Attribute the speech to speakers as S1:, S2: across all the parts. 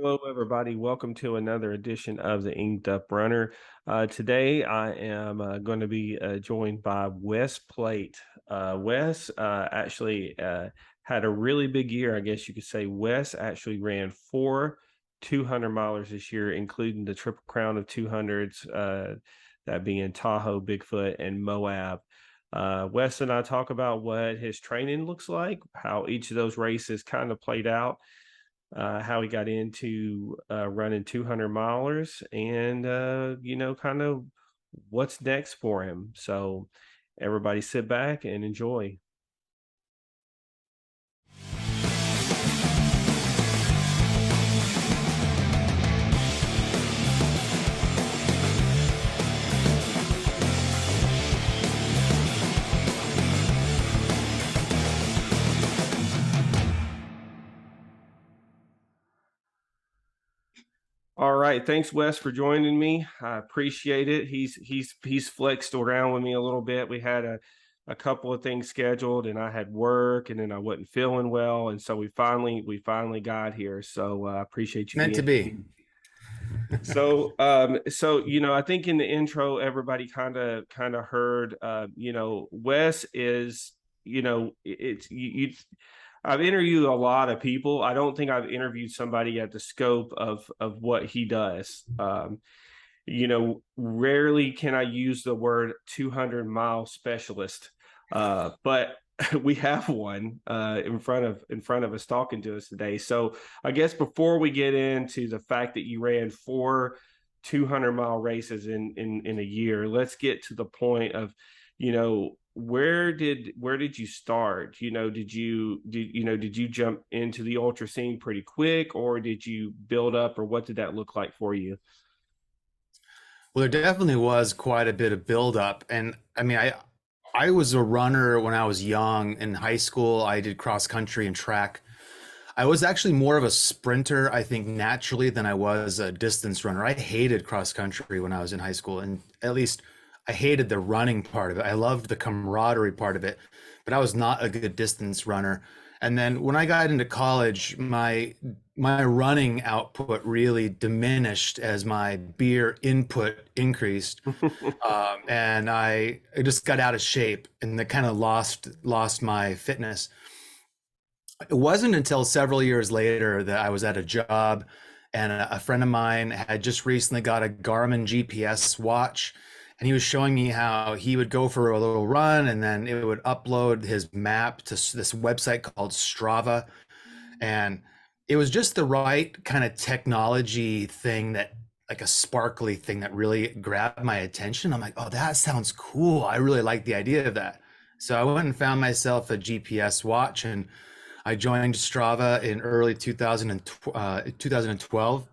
S1: Hello, everybody. Welcome to another edition of the Inked Up Runner. Today, I am going to be joined by Wes Plate. Wes actually had a really big year, I guess you could say. Wes actually ran four 200 milers this year, including the Triple Crown of 200s, that being Tahoe, Bigfoot, and Moab. Wes and I talk about what his training looks like, how each of those races kind of played out, how he got into running 200 milers, and kind of what's next for him. So everybody sit back and enjoy. All right, thanks Wes for joining me. I appreciate it. He's flexed around with me a little bit. We had a couple of things scheduled, and I had work, and then I wasn't feeling well, and so we finally got here. So I appreciate you
S2: Meant to
S1: being.
S2: be.
S1: So I think in the intro, everybody kind of heard. Wes is, it's you. I've interviewed a lot of people. I don't think I've interviewed somebody at the scope of what he does. Rarely can I use the word 200-mile specialist, but we have one in front of us talking to us today. So I guess before we get into the fact that you ran four 200-mile races in a year, let's get to the point of, where did you start? Did you jump into the ultra scene pretty quick, or did you build up, or what did that look like for you?
S2: Well, there definitely was quite a bit of buildup. And I mean, I was a runner when I was young in high school. I did cross country and track. I was actually more of a sprinter, I think, naturally than I was a distance runner. I hated cross country when I was in high school, and at least I hated the running part of it. I loved the camaraderie part of it, but I was not a good distance runner. And then when I got into college, my running output really diminished as my beer input increased, and I just got out of shape, and that kind of lost my fitness. It wasn't until several years later that I was at a job, and a friend of mine had just recently got a Garmin GPS watch, and he was showing me how he would go for a little run and then it would upload his map to this website called Strava. And it was just the right kind of technology thing, that like a sparkly thing that really grabbed my attention. I'm like, oh, that sounds cool. I really like the idea of that. So I went and found myself a GPS watch, and I joined Strava in early 2012.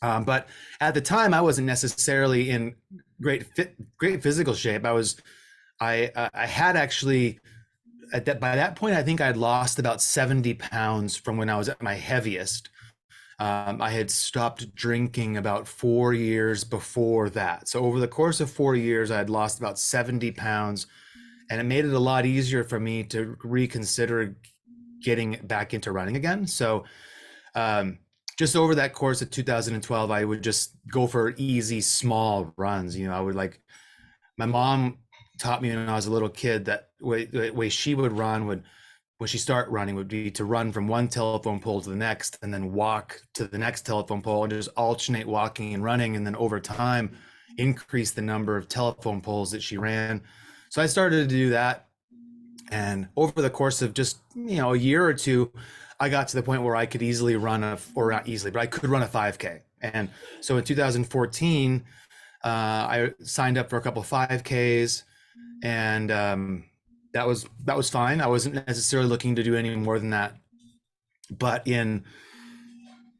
S2: But at the time, I wasn't necessarily in great physical shape. I had actually by that point, I think I'd lost about 70 pounds from when I was at my heaviest. I had stopped drinking about 4 years before that. So over the course of 4 years, I had lost about 70 pounds, and it made it a lot easier for me to reconsider getting back into running again. So just over that course of 2012, I would just go for easy, small runs. I would like, my mom taught me when I was a little kid that way she would run would when she start running would be to run from one telephone pole to the next, and then walk to the next telephone pole, and just alternate walking and running, and then over time increase the number of telephone poles that she ran. So I started to do that, and over the course of just a year or two, I got to the point where I could easily run or not easily, but I could run a 5K. And so in 2014, I signed up for a couple of 5Ks, and that was fine. I wasn't necessarily looking to do any more than that. But in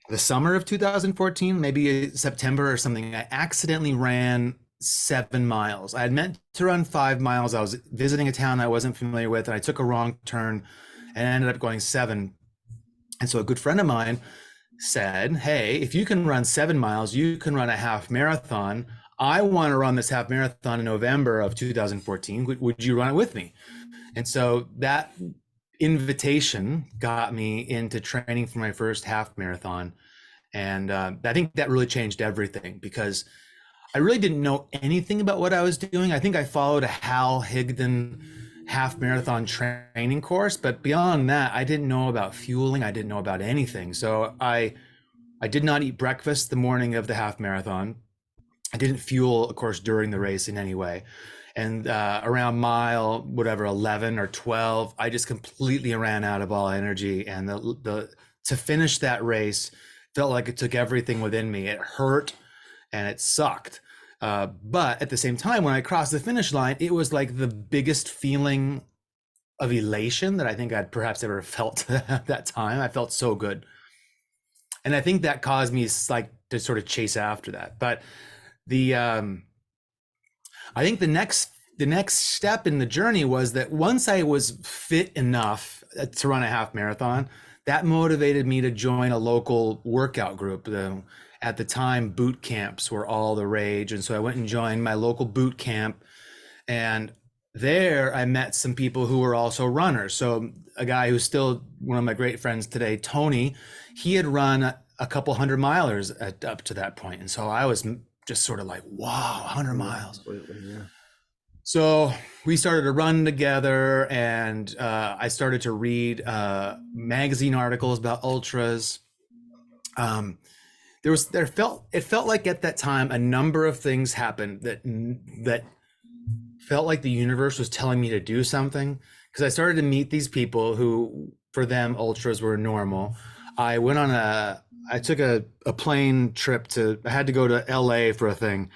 S2: the summer of 2014, maybe September or something, I accidentally ran 7 miles. I had meant to run 5 miles. I was visiting a town I wasn't familiar with, and I took a wrong turn and ended up going 7. And so a good friend of mine said, hey, if you can run 7 miles, you can run a half marathon. I want to run this half marathon in November of 2014. Would you run it with me? And so that invitation got me into training for my first half marathon. And I think that really changed everything because I really didn't know anything about what I was doing. I think I followed a Hal Higdon half marathon training course, but beyond that, I didn't know about fueling. I didn't know about anything. So I did not eat breakfast the morning of the half marathon. I didn't fuel, of course, during the race in any way. And around mile, whatever, 11 or 12, I just completely ran out of all energy. And to finish that race felt like it took everything within me. It hurt and it sucked. But at the same time, when I crossed the finish line, it was like the biggest feeling of elation that I think I'd perhaps ever felt at that time. I felt so good. And I think that caused me like to sort of chase after that. But the I think the next step in the journey was that once I was fit enough to run a half marathon, that motivated me to join a local workout group. At the time, boot camps were all the rage, and so I went and joined my local boot camp. And there, I met some people who were also runners. So a guy who's still one of my great friends today, Tony, he had run a couple hundred milers up to that point, and so I was just sort of like, wow, 100
S1: Yeah,
S2: miles.
S1: absolutely. Yeah.
S2: So we started to run together, and I started to read magazine articles about ultras. Um, it felt like at that time a number of things happened that felt like the universe was telling me to do something, because I started to meet these people who, for them, ultras were normal. I took a plane trip I had to go to LA for a thing.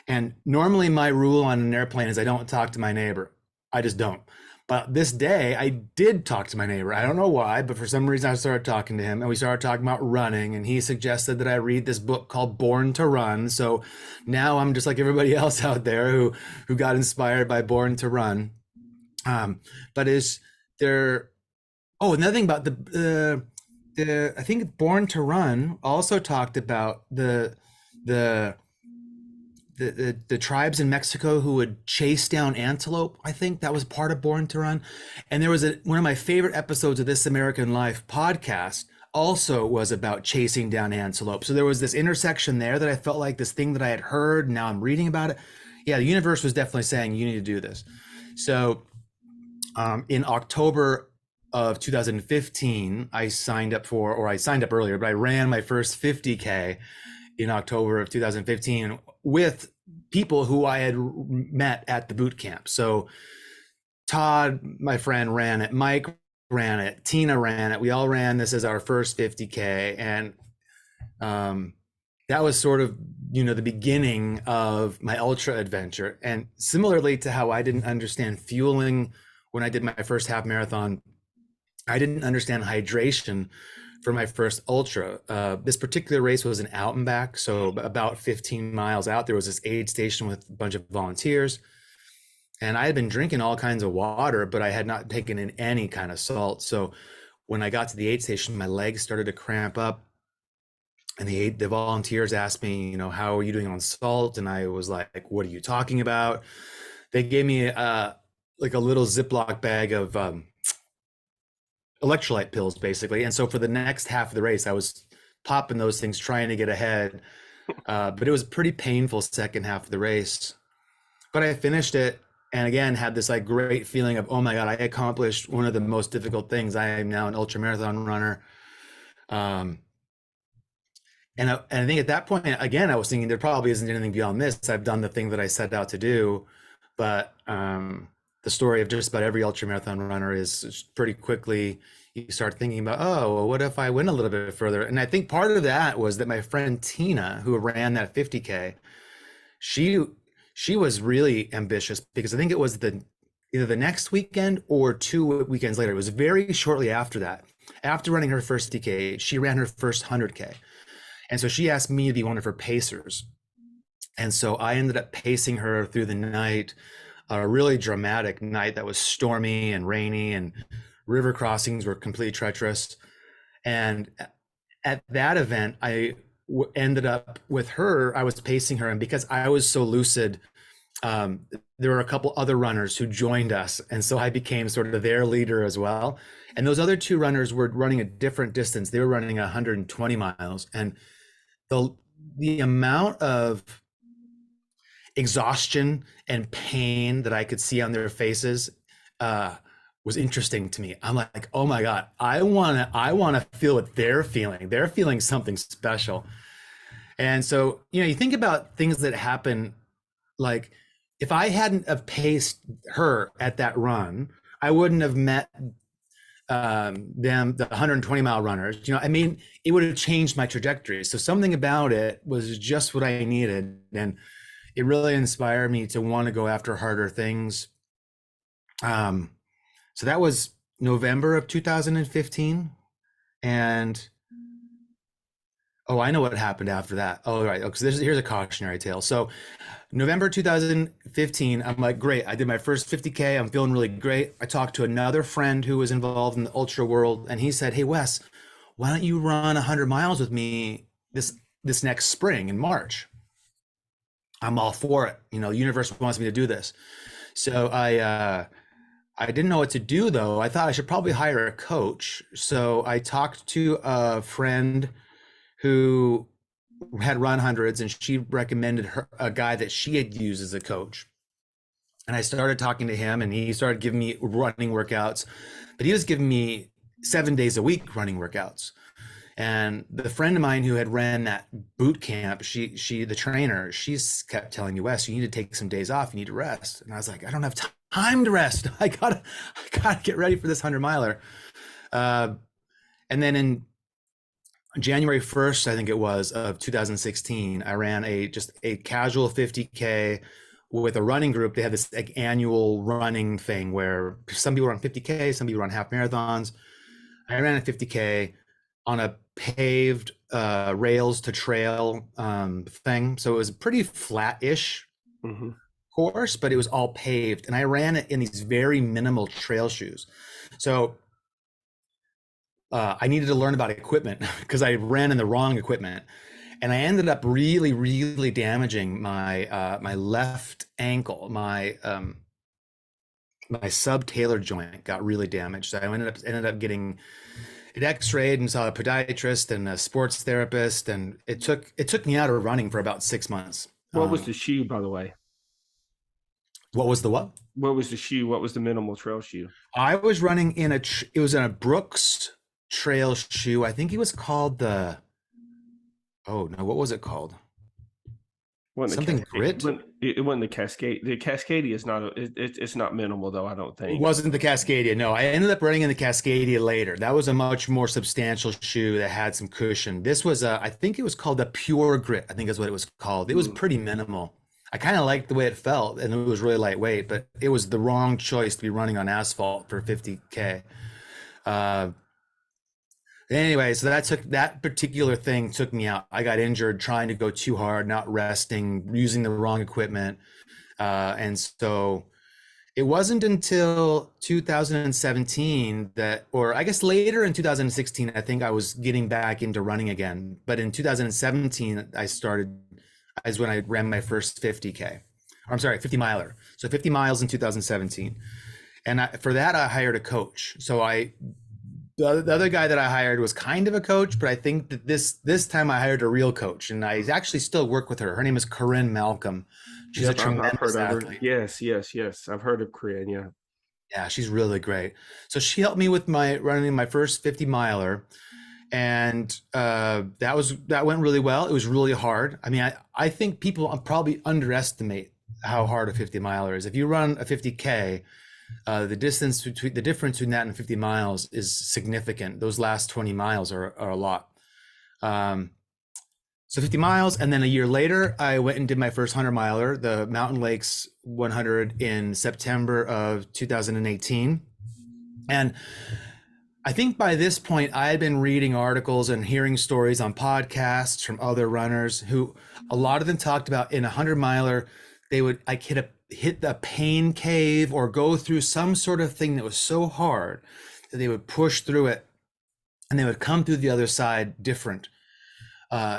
S2: And normally my rule on an airplane is I don't talk to my neighbor. I just don't. But this day I did talk to my neighbor. I don't know why, but for some reason I started talking to him, and we started talking about running, and he suggested that I read this book called Born to Run. So now I'm just like everybody else out there who got inspired by Born to Run. But is there Oh, another thing about the I think Born to Run also talked about the the tribes in Mexico who would chase down antelope. I think that was part of Born to Run. And there was one of my favorite episodes of This American Life podcast also was about chasing down antelope. So there was this intersection there that I felt like this thing that I had heard, and now I'm reading about it. Yeah, the universe was definitely saying you need to do this. So in October of 2015, I signed up or I signed up earlier, but I ran my first 50K in October of 2015 with people who I had met at the boot camp. So Todd, my friend, ran it. Mike ran it. Tina ran it. We all ran this as our first 50K. And that was sort of, the beginning of my ultra adventure. And similarly to how I didn't understand fueling when I did my first half marathon, I didn't understand hydration for my first ultra. This particular race was an out and back. So about 15 miles out, there was this aid station with a bunch of volunteers. And I had been drinking all kinds of water, but I had not taken in any kind of salt. So when I got to the aid station, my legs started to cramp up. And the volunteers asked me, how are you doing on salt? And I was like, what are you talking about? They gave me like a little Ziploc bag of electrolyte pills, basically. And so for the next half of the race, I was popping those things, trying to get ahead. But it was a pretty painful second half of the race. But I finished it, and again had this like great feeling of, oh my God, I accomplished one of the most difficult things. I am now an ultra marathon runner. And I think at that point, again, I was thinking there probably isn't anything beyond this. I've done the thing that I set out to do. But the story of just about every ultra marathon runner is pretty quickly you start thinking about, oh, well, what if I went a little bit further? And I think part of that was that my friend Tina, who ran that 50K, she was really ambitious, because I think it was either the next weekend or 2 weekends later. It was very shortly after that. After running her first 50K, she ran her first 100K. And so she asked me to be one of her pacers. And so I ended up pacing her through the night, a really dramatic night that was stormy and rainy, and river crossings were completely treacherous. And at that event, I ended up with her. I was pacing her, and because I was so lucid, there were a couple other runners who joined us. And so I became sort of their leader as well. And those other two runners were running a different distance. They were running 120 miles. And the the amount of exhaustion and pain that I could see on their faces uh, was interesting to me. I'm like, oh my God, I wanna feel what they're feeling. They're feeling something special. And so, you think about things that happen, like if I hadn't have paced her at that run, I wouldn't have met them, the 120-mile runners. I mean, it would have changed my trajectory. So something about it was just what I needed. And it really inspired me to want to go after harder things. Um, so that was November of 2015. And oh, I know what happened after that. Oh, right. Because here's a cautionary tale. So November 2015, I'm like, great. I did my first 50K. I'm feeling really great. I talked to another friend who was involved in the ultra world, and he said, hey, Wes, why don't you run 100 miles with me this next spring in March? I'm all for it. The universe wants me to do this. So I didn't know what to do though. I thought I should probably hire a coach. So I talked to a friend who had run hundreds, and she recommended a guy that she had used as a coach. And I started talking to him, and he started giving me running workouts, but he was giving me 7 days a week running workouts. And the friend of mine who had ran that boot camp, the trainer, she's kept telling me, Wes, you need to take some days off. You need to rest. And I was like, I don't have time to rest. I gotta get ready for this 100-miler. And then in January 1st, I think it was, of 2016, I ran just a casual 50K with a running group. They have this like annual running thing where some people run 50K, some people run half marathons. I ran a 50K on a paved rails to trail thing. So it was a pretty flat-ish
S1: Mm-hmm.
S2: course, but it was all paved. And I ran it in these very minimal trail shoes. So I needed to learn about equipment because I ran in the wrong equipment. And I ended up really, really damaging my left ankle. My subtalar joint got really damaged. So I ended up getting it x-rayed and saw a podiatrist and a sports therapist, and it took me out of running for about 6 months.
S1: What was the shoe, by the way?
S2: What was the what?
S1: What was the shoe? What was the minimal trail shoe?
S2: I was running it was in a Brooks trail shoe. I think it was called oh no, what was it called?
S1: Wasn't the
S2: Something
S1: Cascade?
S2: grit?
S1: It wasn't the Cascade. The Cascadia is not. It's not minimal though. I don't
S2: It
S1: think.
S2: wasn't the Cascadia. No, I ended up running in the Cascadia later. That was a much more substantial shoe that had some cushion. This was I think it was called the Pure Grit. I think is what it was called. It was
S1: Mm.
S2: pretty minimal. I kind of liked the way it felt, and it was really lightweight, but it was the wrong choice to be running on asphalt for 50K. Uh, Anyway, so that particular thing took me out. I got injured trying to go too hard, not resting, using the wrong equipment. And so it wasn't until 2017 or I guess later in 2016, I think I was getting back into running again. But in 2017, is when I ran my first 50K. Or I'm sorry, 50 miler. So 50 miles in 2017. And for that, I hired a coach. So the other guy that I hired was kind of a coach, but I think that this time I hired a real coach, and I actually still work with her. Her name is Corinne Malcolm. She's a
S1: Yep, I've heard
S2: tremendous
S1: of her.
S2: athlete.
S1: Yes, yes, yes. I've heard of Korean. Yeah.
S2: Yeah, she's really great. So she helped me with my running my first 50 miler, and that went really well. It was really hard. I mean, I think people probably underestimate how hard a 50 miler is. If you run a 50K, the difference between that and 50 miles is significant. Those last 20 miles are a lot. So 50 miles, and then a year later, I went and did my first 100-miler, the Mountain Lakes 100, in September of 2018. And I think by this point, I had been reading articles and hearing stories on podcasts from other runners who, a lot of them talked about in a 100-miler, they would like hit the pain cave or go through some sort of thing that was so hard that they would push through it, and they would come through the other side different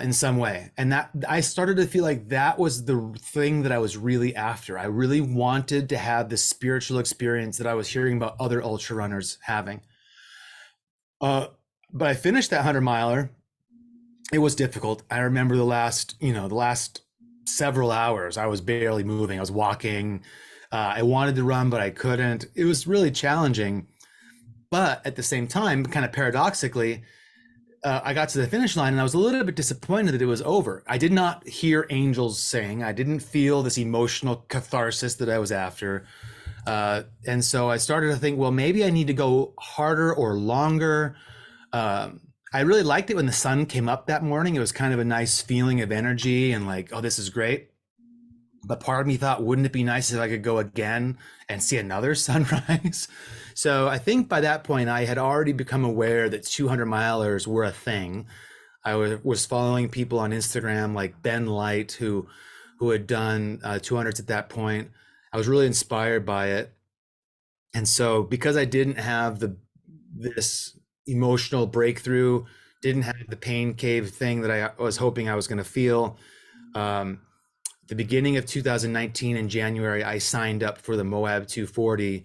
S2: in some way. And that I started to feel like that was the thing that I was really after. I really wanted to have the spiritual experience that I was hearing about other ultra runners having. But I finished that 100-miler, It was difficult. I remember the last several hours, I was barely moving. I was walking. I wanted to run, but I couldn't. It was really challenging. But at the same time, kind of paradoxically, I got to the finish line and I was a little bit disappointed that it was over. I did not hear angels sing. I didn't feel this emotional catharsis that I was after. And so I started to think, well, maybe I need to go harder or longer. I really liked it when the sun came up that morning. It was kind of a nice feeling of energy and like, oh, this is great. But part of me thought, wouldn't it be nice if I could go again and see another sunrise? So I think by that point, I had already become aware that 200 milers were a thing. I was following people on Instagram like Ben Light, who had done 200s at that point. I was really inspired by it. And so because I didn't have this emotional breakthrough, didn't have the pain cave thing that I was hoping I was going to feel, um, the beginning of 2019 in January, I signed up for the Moab 240,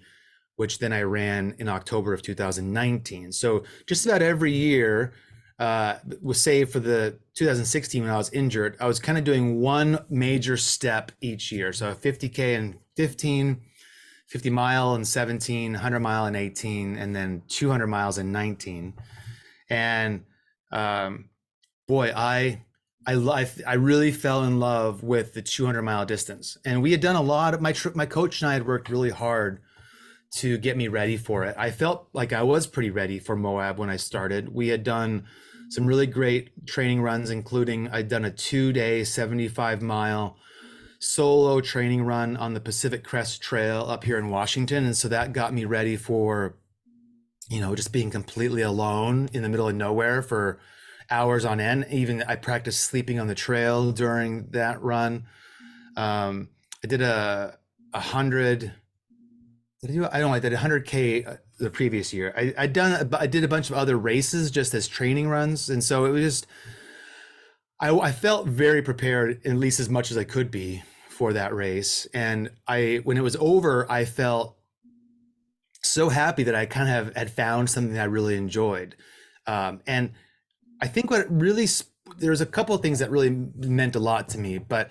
S2: which then I ran in October of 2019. So just about every year, was saved for the 2016 when I was injured. I was kind of doing one major step each year. So 50K and 15, 50 mile and 17, 100 mile and 18, and then 200 miles and 19. And um, boy, I really fell in love with the 200-mile distance. And we had done a lot of my coach and I had worked really hard to get me ready for it. I felt like I was pretty ready for Moab when I started. We had done some really great training runs, including I'd done a 2-day 75-mile solo training run on the Pacific Crest Trail up here in Washington. And so that got me ready for, just being completely alone in the middle of nowhere for hours on end. Even I practiced sleeping on the trail during that run. I did a hundred. Did I do? I don't know. I did 100K the previous year. I did a bunch of other races just as training runs, and so it was just I felt very prepared, at least as much as I could be for that race. And when it was over, I felt so happy that I kind of had found something that I really enjoyed. And I think there's a couple of things that really meant a lot to me, but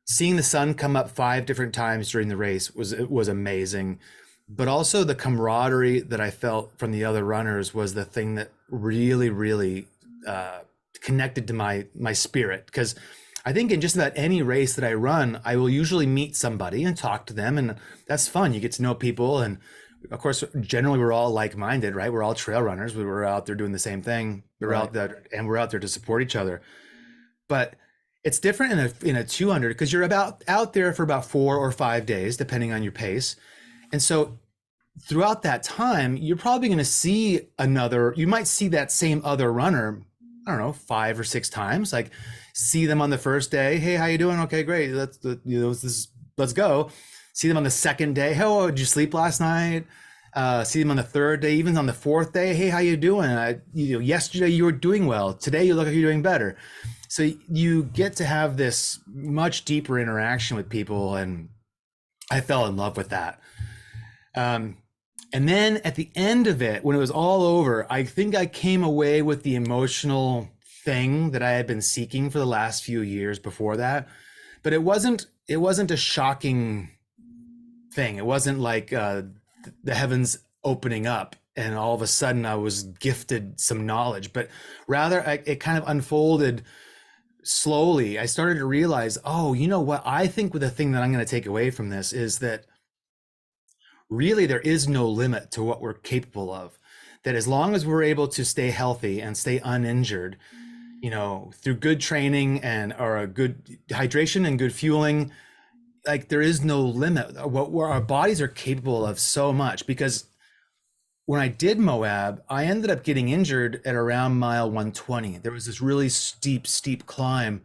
S2: seeing the sun come up 5 different times during the race was amazing. But also the camaraderie that I felt from the other runners was the thing that really, really connected to my spirit. Because I think in just about any race that I run, I will usually meet somebody and talk to them, and that's fun. You get to know people, and of course, generally we're all like-minded, right? We're all trail runners. We were out there doing the same thing. We're
S1: Right.
S2: out there, and we're out there to support each other. But it's different in a 200 because you're about out there for about 4 or 5 days, depending on your pace. And so throughout that time, you're probably going to you might see that same other runner, I don't know, 5 or 6 times. Like see them on the first day. Hey, how you doing? Okay, great. Let's go. See them on the second day. Hey, oh, did you sleep last night? See them on the third day, even on the fourth day. Hey, how you doing? Yesterday you were doing well. Today you look like you're doing better. So you get to have this much deeper interaction with people, and I fell in love with that. And then at the end of it, when it was all over, I think I came away with the emotional thing that I had been seeking for the last few years before that. But it wasn't a shocking thing. It wasn't like the heavens opening up and all of a sudden I was gifted some knowledge, but rather it kind of unfolded slowly. I started to realize, oh, you know what? I think the thing that I'm going to take away from this is that really there is no limit to what we're capable of. That as long as we're able to stay healthy and stay uninjured, through good training or a good hydration and good fueling, like there is no limit. Where our bodies are capable of so much. Because when I did Moab, I ended up getting injured at around mile 120. There was this really steep climb.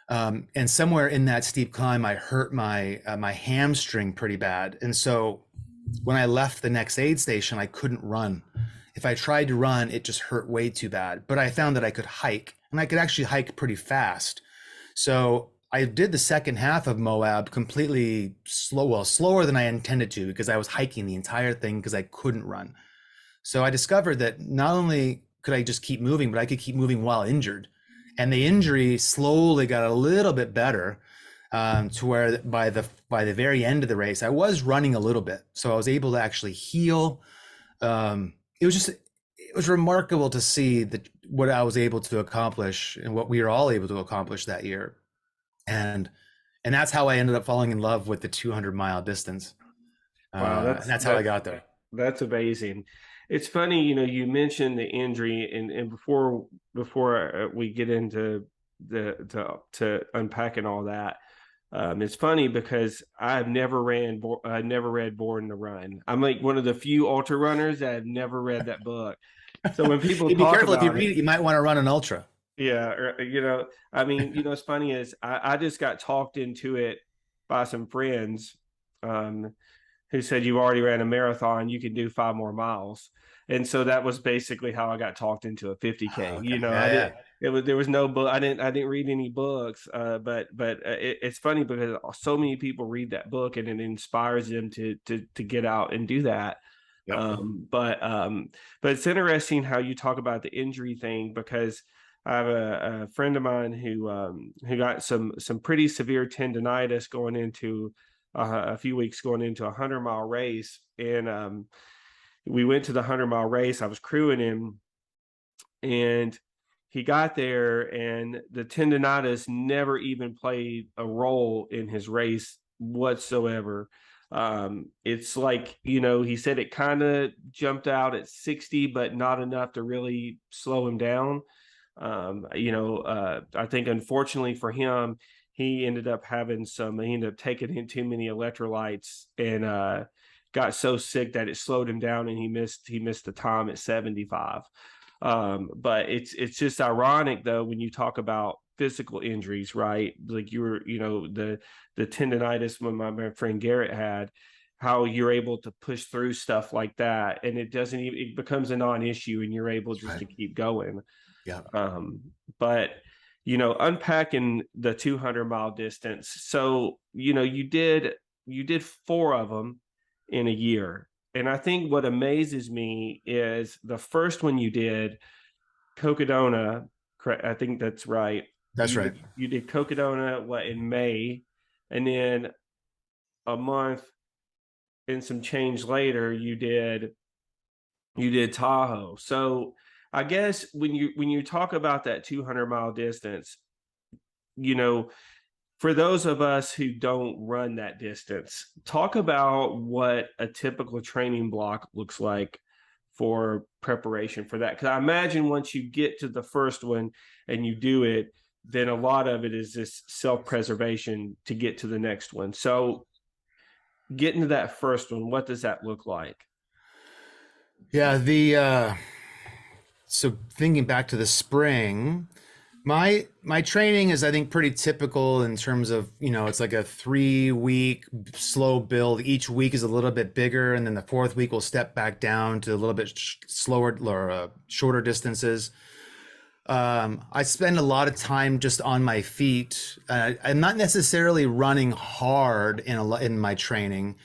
S2: And somewhere in that steep climb, I hurt my hamstring pretty bad. And so when I left the next aid station, I couldn't run. If I tried to run, it just hurt way too bad. But I found that I could hike, and I could actually hike pretty fast. So I did the second half of Moab completely slower than I intended to, because I was hiking the entire thing because I couldn't run. So I discovered that not only could I just keep moving, but I could keep moving while injured. and the injury slowly got a little bit better, to where by the very end of the race, I was running a little bit, so I was able to actually heal. It was remarkable to see what I was able to accomplish and what we were all able to accomplish that year, and that's how I ended up falling in love with the 200-mile distance.
S1: Wow,
S2: And that's how I got there.
S1: that's amazing. It's funny, you mentioned the injury, and before we get into to unpacking all that, it's funny because I never read Born to Run. I'm like one of the few ultra runners that have never read that book. So when people
S2: Hey, be
S1: talk
S2: careful if you
S1: about
S2: read
S1: it,
S2: it, you might want to run an ultra.
S1: yeah, I mean, what's funny is I just got talked into it by some friends. Um, who said you've already ran a marathon, you can do 5 more miles. And so that was basically how I got talked into a 50K.
S2: Okay.
S1: I
S2: Yeah,
S1: didn't.
S2: yeah.
S1: It was there was no book. I didn't read any books. But it's funny because so many people read that book and it inspires them to get out and do that.
S2: Yep.
S1: But it's interesting how you talk about the injury thing because I have a friend of mine who got some pretty severe tendonitis going into a few weeks going into a 100-mile race, and we went to the 100-mile race. I was crewing him, and he got there, and the tendonitis never even played a role in his race whatsoever. It's like, he said it kind of jumped out at 60, but not enough to really slow him down. I think unfortunately for him, he ended up taking in too many electrolytes and got so sick that it slowed him down and he missed the time at 75. But it's just ironic though when you talk about physical injuries, right? Like the tendonitis when my friend Garrett had, how you're able to push through stuff like that and it becomes a non-issue and you're able
S2: That's
S1: just
S2: right.
S1: to keep going.
S2: Yeah.
S1: um, but unpacking the 200-mile distance. So you did 4 of them in a year, and I think what amazes me is the first one you did, Cocodona. I think that's right.
S2: That's
S1: You
S2: right.
S1: did you did Cocodona what in May, and then a month and some change later you did Tahoe. So I guess when you talk about that 200-mile distance, you know, for those of us who don't run that distance, talk about what a typical training block looks like for preparation for that. Because I imagine once you get to the first one and you do it, then a lot of it is this self-preservation to get to the next one. So getting to that first one, what does that look like?
S2: Yeah. So thinking back to the spring, my training is, I think, pretty typical in terms of, it's like a 3 week slow build. Each week is a little bit bigger, and then the fourth week will step back down to a little bit slower or shorter distances. I spend a lot of time just on my feet. I'm not necessarily running hard in my training.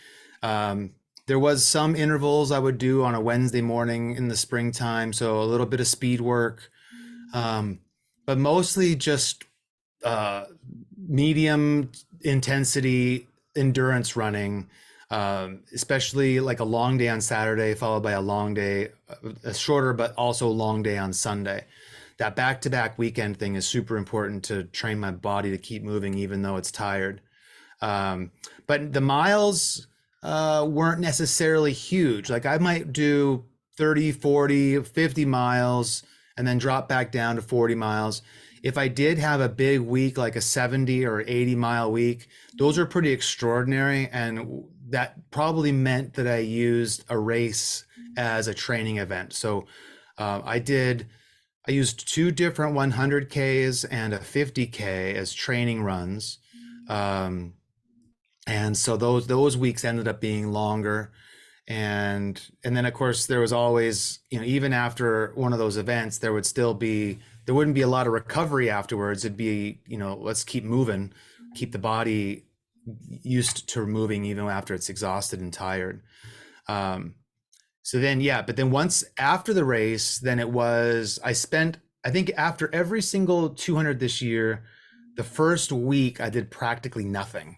S2: There was some intervals I would do on a Wednesday morning in the springtime, so a little bit of speed work, um, but mostly just uh, medium intensity endurance running, especially like a long day on Saturday, followed by a long day, a shorter but also long day on Sunday. That back to back weekend thing is super important to train my body to keep moving, even though it's tired. Um, but the miles weren't necessarily huge. Like I might do 30, 40, 50 miles and then drop back down to 40 miles. If I did have a big week, like a 70 or 80-mile week, those are pretty extraordinary. And that probably meant that I used a race as a training event. So I used two different 100Ks and a 50K as training runs. Um, and so those weeks ended up being longer, and then of course there was always, even after one of those events, there wouldn't be a lot of recovery afterwards. It'd be, let's keep moving, keep the body used to moving even after it's exhausted and tired. um, so then, yeah, but then once after the race, then I spent I think after every single 200 this year, the first week I did practically nothing.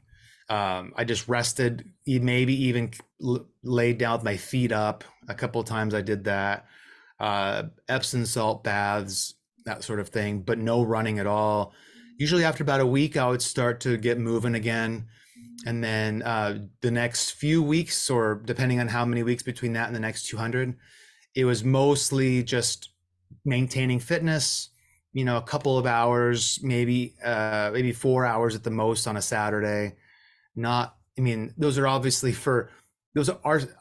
S2: I just rested, maybe even laid down with my feet up. A couple of times I did that. Epsom salt baths, that sort of thing, but no running at all. Usually after about a week, I would start to get moving again. And then the next few weeks, or depending on how many weeks between that and the next 200, it was mostly just maintaining fitness, a couple of hours, maybe 4 hours at the most on a Saturday. Not, I mean, those are a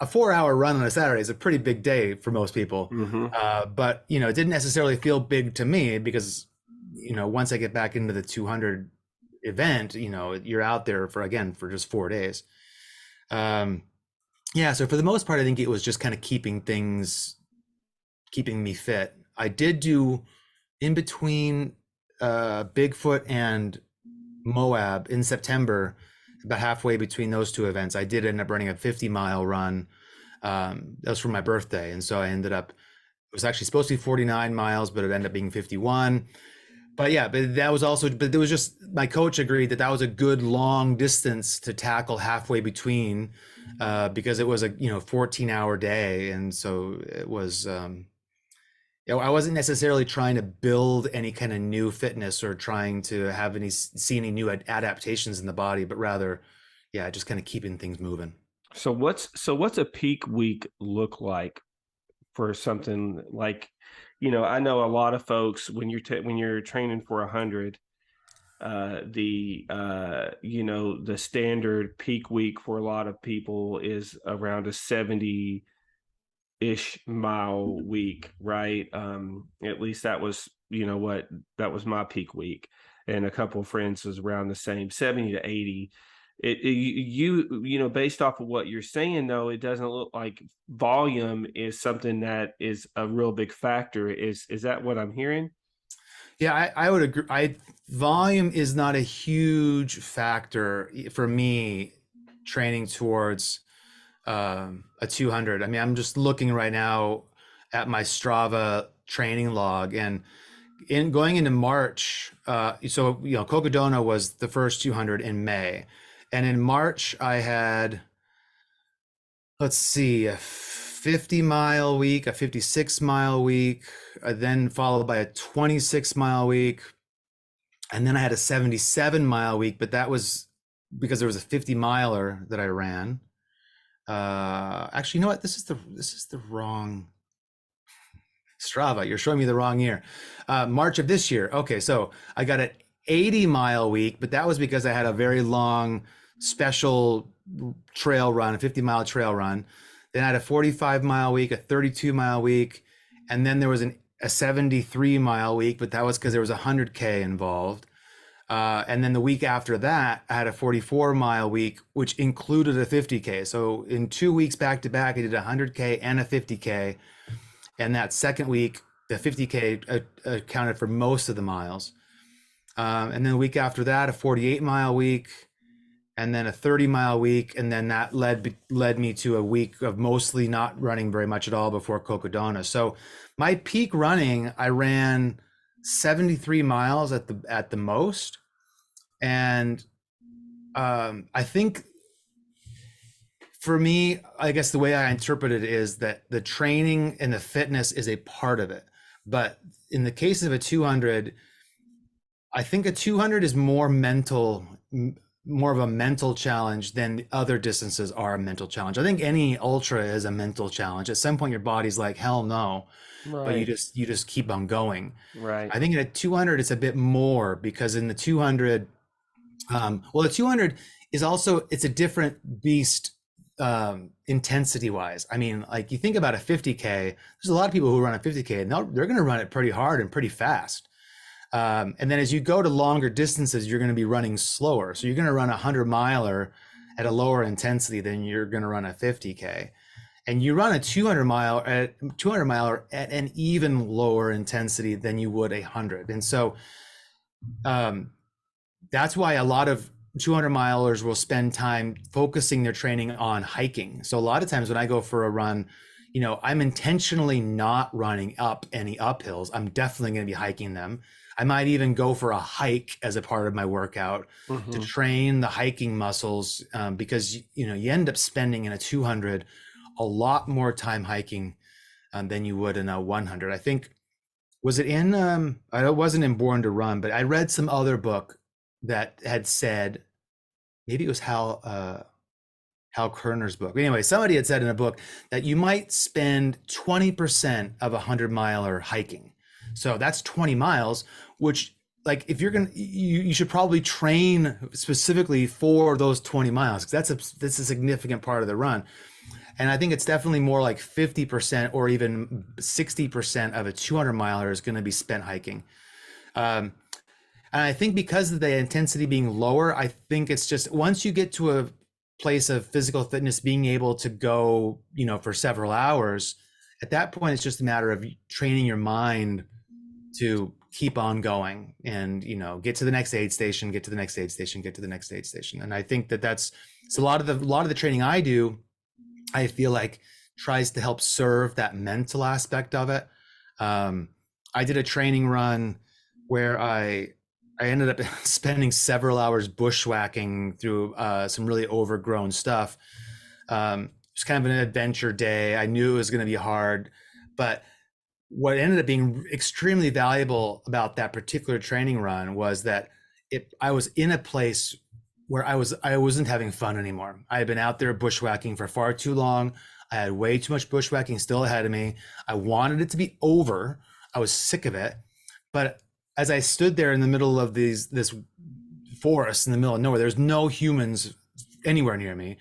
S2: 4 hour run on a Saturday is a pretty big day for most people.
S1: Hmm.
S2: But it didn't necessarily feel big to me because, once I get back into the 200 event, you're out there for just 4 days. Um, yeah. So for the most part, I think it was just kind of keeping me fit. I did do in between Bigfoot and Moab in September, about halfway between those two events. I did end up running a 50-mile run. That was for my birthday. And so it was actually supposed to be 49 miles, but it ended up being 51. But yeah, but there was just, my coach agreed that that was a good long distance to tackle halfway between, because it was a, 14-hour day. And so it was, I wasn't necessarily trying to build any kind of new fitness or trying to see any new adaptations in the body, but rather, yeah, just kind of keeping things moving.
S1: So what's a peak week look like for something like, I know a lot of folks when when you're training for 100, the standard peak week for a lot of people is around a 70-ish mile week, right? At least that was, that was my peak week. And a couple of friends was around the same 70 to 80. Based off of what you're saying, though, it doesn't look like volume is something that is a real big factor. Is that what I'm hearing?
S2: Yeah, I would agree. Volume is not a huge factor for me training towards a 200. I mean, I'm just looking right now at my Strava training log, and in going into March, Cocodona was the first 200 in May, and in March I had, let's see, a 50-mile week, a 56-mile week, then followed by a 26-mile week, and then I had a 77-mile week, but that was because there was a 50-miler that I ran. Actually, you know what? This is the wrong Strava. You're showing me the wrong year. March of this year. Okay, so I got an 80-mile week, but that was because I had a very long special trail run, a 50-mile trail run. Then I had a 45-mile week, a 32-mile week, and then there was a 73-mile week, but that was because there was a 100K involved. And then the week after that, I had a 44-mile week, which included a 50K. So in 2 weeks back to back, I did a 100K and a 50K. And that second week, the 50K accounted for most of the miles. And then the week after that, a 48-mile week, and then a 30-mile week. And then that led me to a week of mostly not running very much at all before Cocodona. So my peak running, I ran 73 miles at the most. And I think for me, I guess the way I interpret it is that the training and the fitness is a part of it. But in the case of a 200, I think a 200 is more of a mental challenge than other distances are a mental challenge. I think any ultra is a mental challenge. At some point, your body's like, hell no, but you
S1: Right,
S2: just keep on going.
S1: right.
S2: I think in a 200, it's a bit more because in the 200, the 200 is also, it's a different beast, intensity wise. I mean, like you think about a 50K, there's a lot of people who run a 50K and they're going to run it pretty hard and pretty fast. And then as you go to longer distances, you're going to be running slower. So you're going to run a 100-miler at a lower intensity than you're going to run a 50K. And you run a 200-miler at an even lower intensity than you would 100. And so um, that's why a lot of 200 milers will spend time focusing their training on hiking. So a lot of times when I go for a run, I'm intentionally not running up any uphills. I'm definitely going to be hiking them. I might even go for a hike as a part of my workout to
S1: Hmm.
S2: train the hiking muscles, because you end up spending in a 200 a lot more time hiking than you would in a 100. I think, was it in I wasn't in Born to Run, but I read some other book that had said, maybe it was Hal Kerner's book. Anyway, somebody had said in a book that you might spend 20% of a 100-miler hiking. So that's 20 miles, which, like, if you're gonna, you should probably train specifically for those 20 miles, because that's a significant part of the run. And I think it's definitely more like 50% or even 60% of a 200 miler is going to be spent hiking. Um, and I think because of the intensity being lower, I think it's just once you get to a place of physical fitness, being able to go, for several hours, at that point, it's just a matter of training your mind to keep on going and, get to the next aid station, get to the next aid station, get to the next aid station. And I think that that's, so a lot of the training I do, I feel like tries to help serve that mental aspect of it. Um, I did a training run where I ended up spending several hours bushwhacking through some really overgrown stuff. It was kind of an adventure day. I knew it was going to be hard, but what ended up being extremely valuable about that particular training run was that I was in a place where I wasn't having fun anymore. I had been out there bushwhacking for far too long. I had way too much bushwhacking still ahead of me. I wanted it to be over. I was sick of it. But as I stood there in the middle of this forest in the middle of nowhere, there's no humans anywhere near me.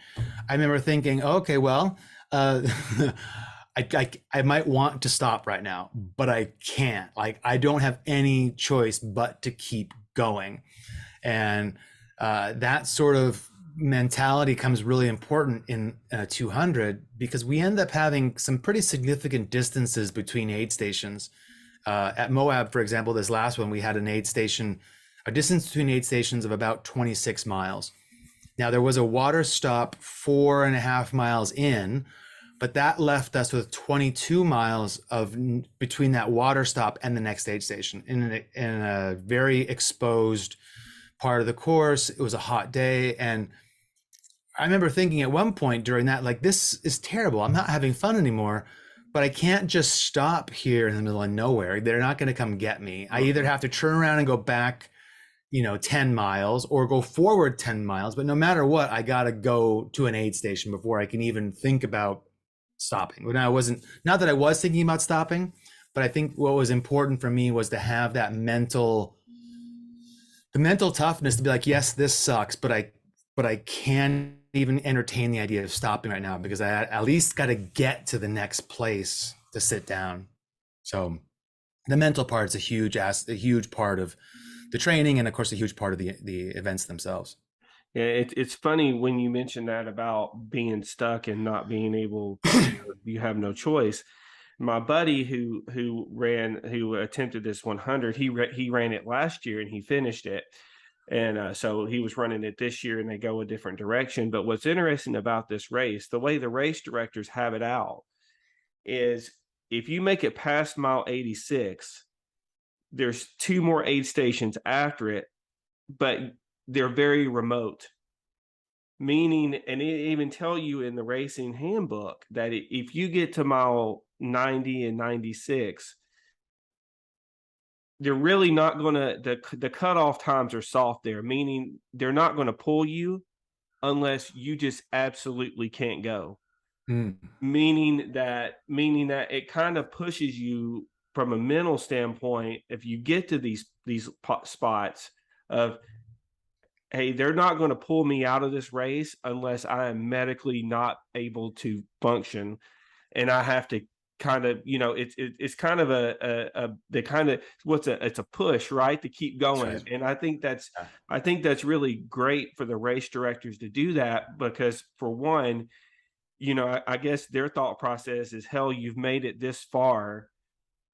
S2: I remember thinking, okay, well, uh, I might want to stop right now, but I can't. Like, I don't have any choice but to keep going. And that sort of mentality comes really important in 200, because we end up having some pretty significant distances between aid stations. At Moab, for example, this last one, we had a distance between aid stations of about 26 miles. Now, there was a water stop 4.5 miles in, but that left us with 22 miles of between that water stop and the next aid station in a very exposed part of the course. It was a hot day, and I remember thinking at one point during that, like, this is terrible. I'm not having fun anymore, but I can't just stop here in the middle of nowhere. They're not going to come get me. I either have to turn around and go back, 10 miles, or go forward 10 miles. But no matter what, I got to go to an aid station before I can even think about stopping. When I wasn't, not that I was thinking about stopping, but I think what was important for me was to have that the mental toughness to be like, yes, this sucks, but I can't even entertain the idea of stopping right now, because I at least got to get to the next place to sit down. So the mental part is a huge part of the training, and of course a huge part of the events themselves.
S1: Yeah, it's funny when you mention that about being stuck and not being able, you have no choice. My buddy who attempted this 100, he ran it last year and he finished it, and so he was running it this year, and they go a different direction. But what's interesting about this race, the way the race directors have it out, is if you make it past mile 86, there's two more aid stations after it, but they're very remote. Meaning, and it even tell you in the racing handbook that if you get to mile 90 and 96, they're really not going to, the cutoff times are soft there, meaning they're not going to pull you unless you just absolutely can't go.
S2: Mm.
S1: Meaning that it kind of pushes you from a mental standpoint. If you get to these spots of, hey, they're not going to pull me out of this race unless I am medically not able to function, and I have to kind of, it's kind of a the kind of it's a push, right, to keep
S2: That's
S1: going.
S2: right.
S1: And
S2: Yeah.
S1: I think that's really great for the race directors to do that, because for one, I guess their thought process is, hell, you've made it this far,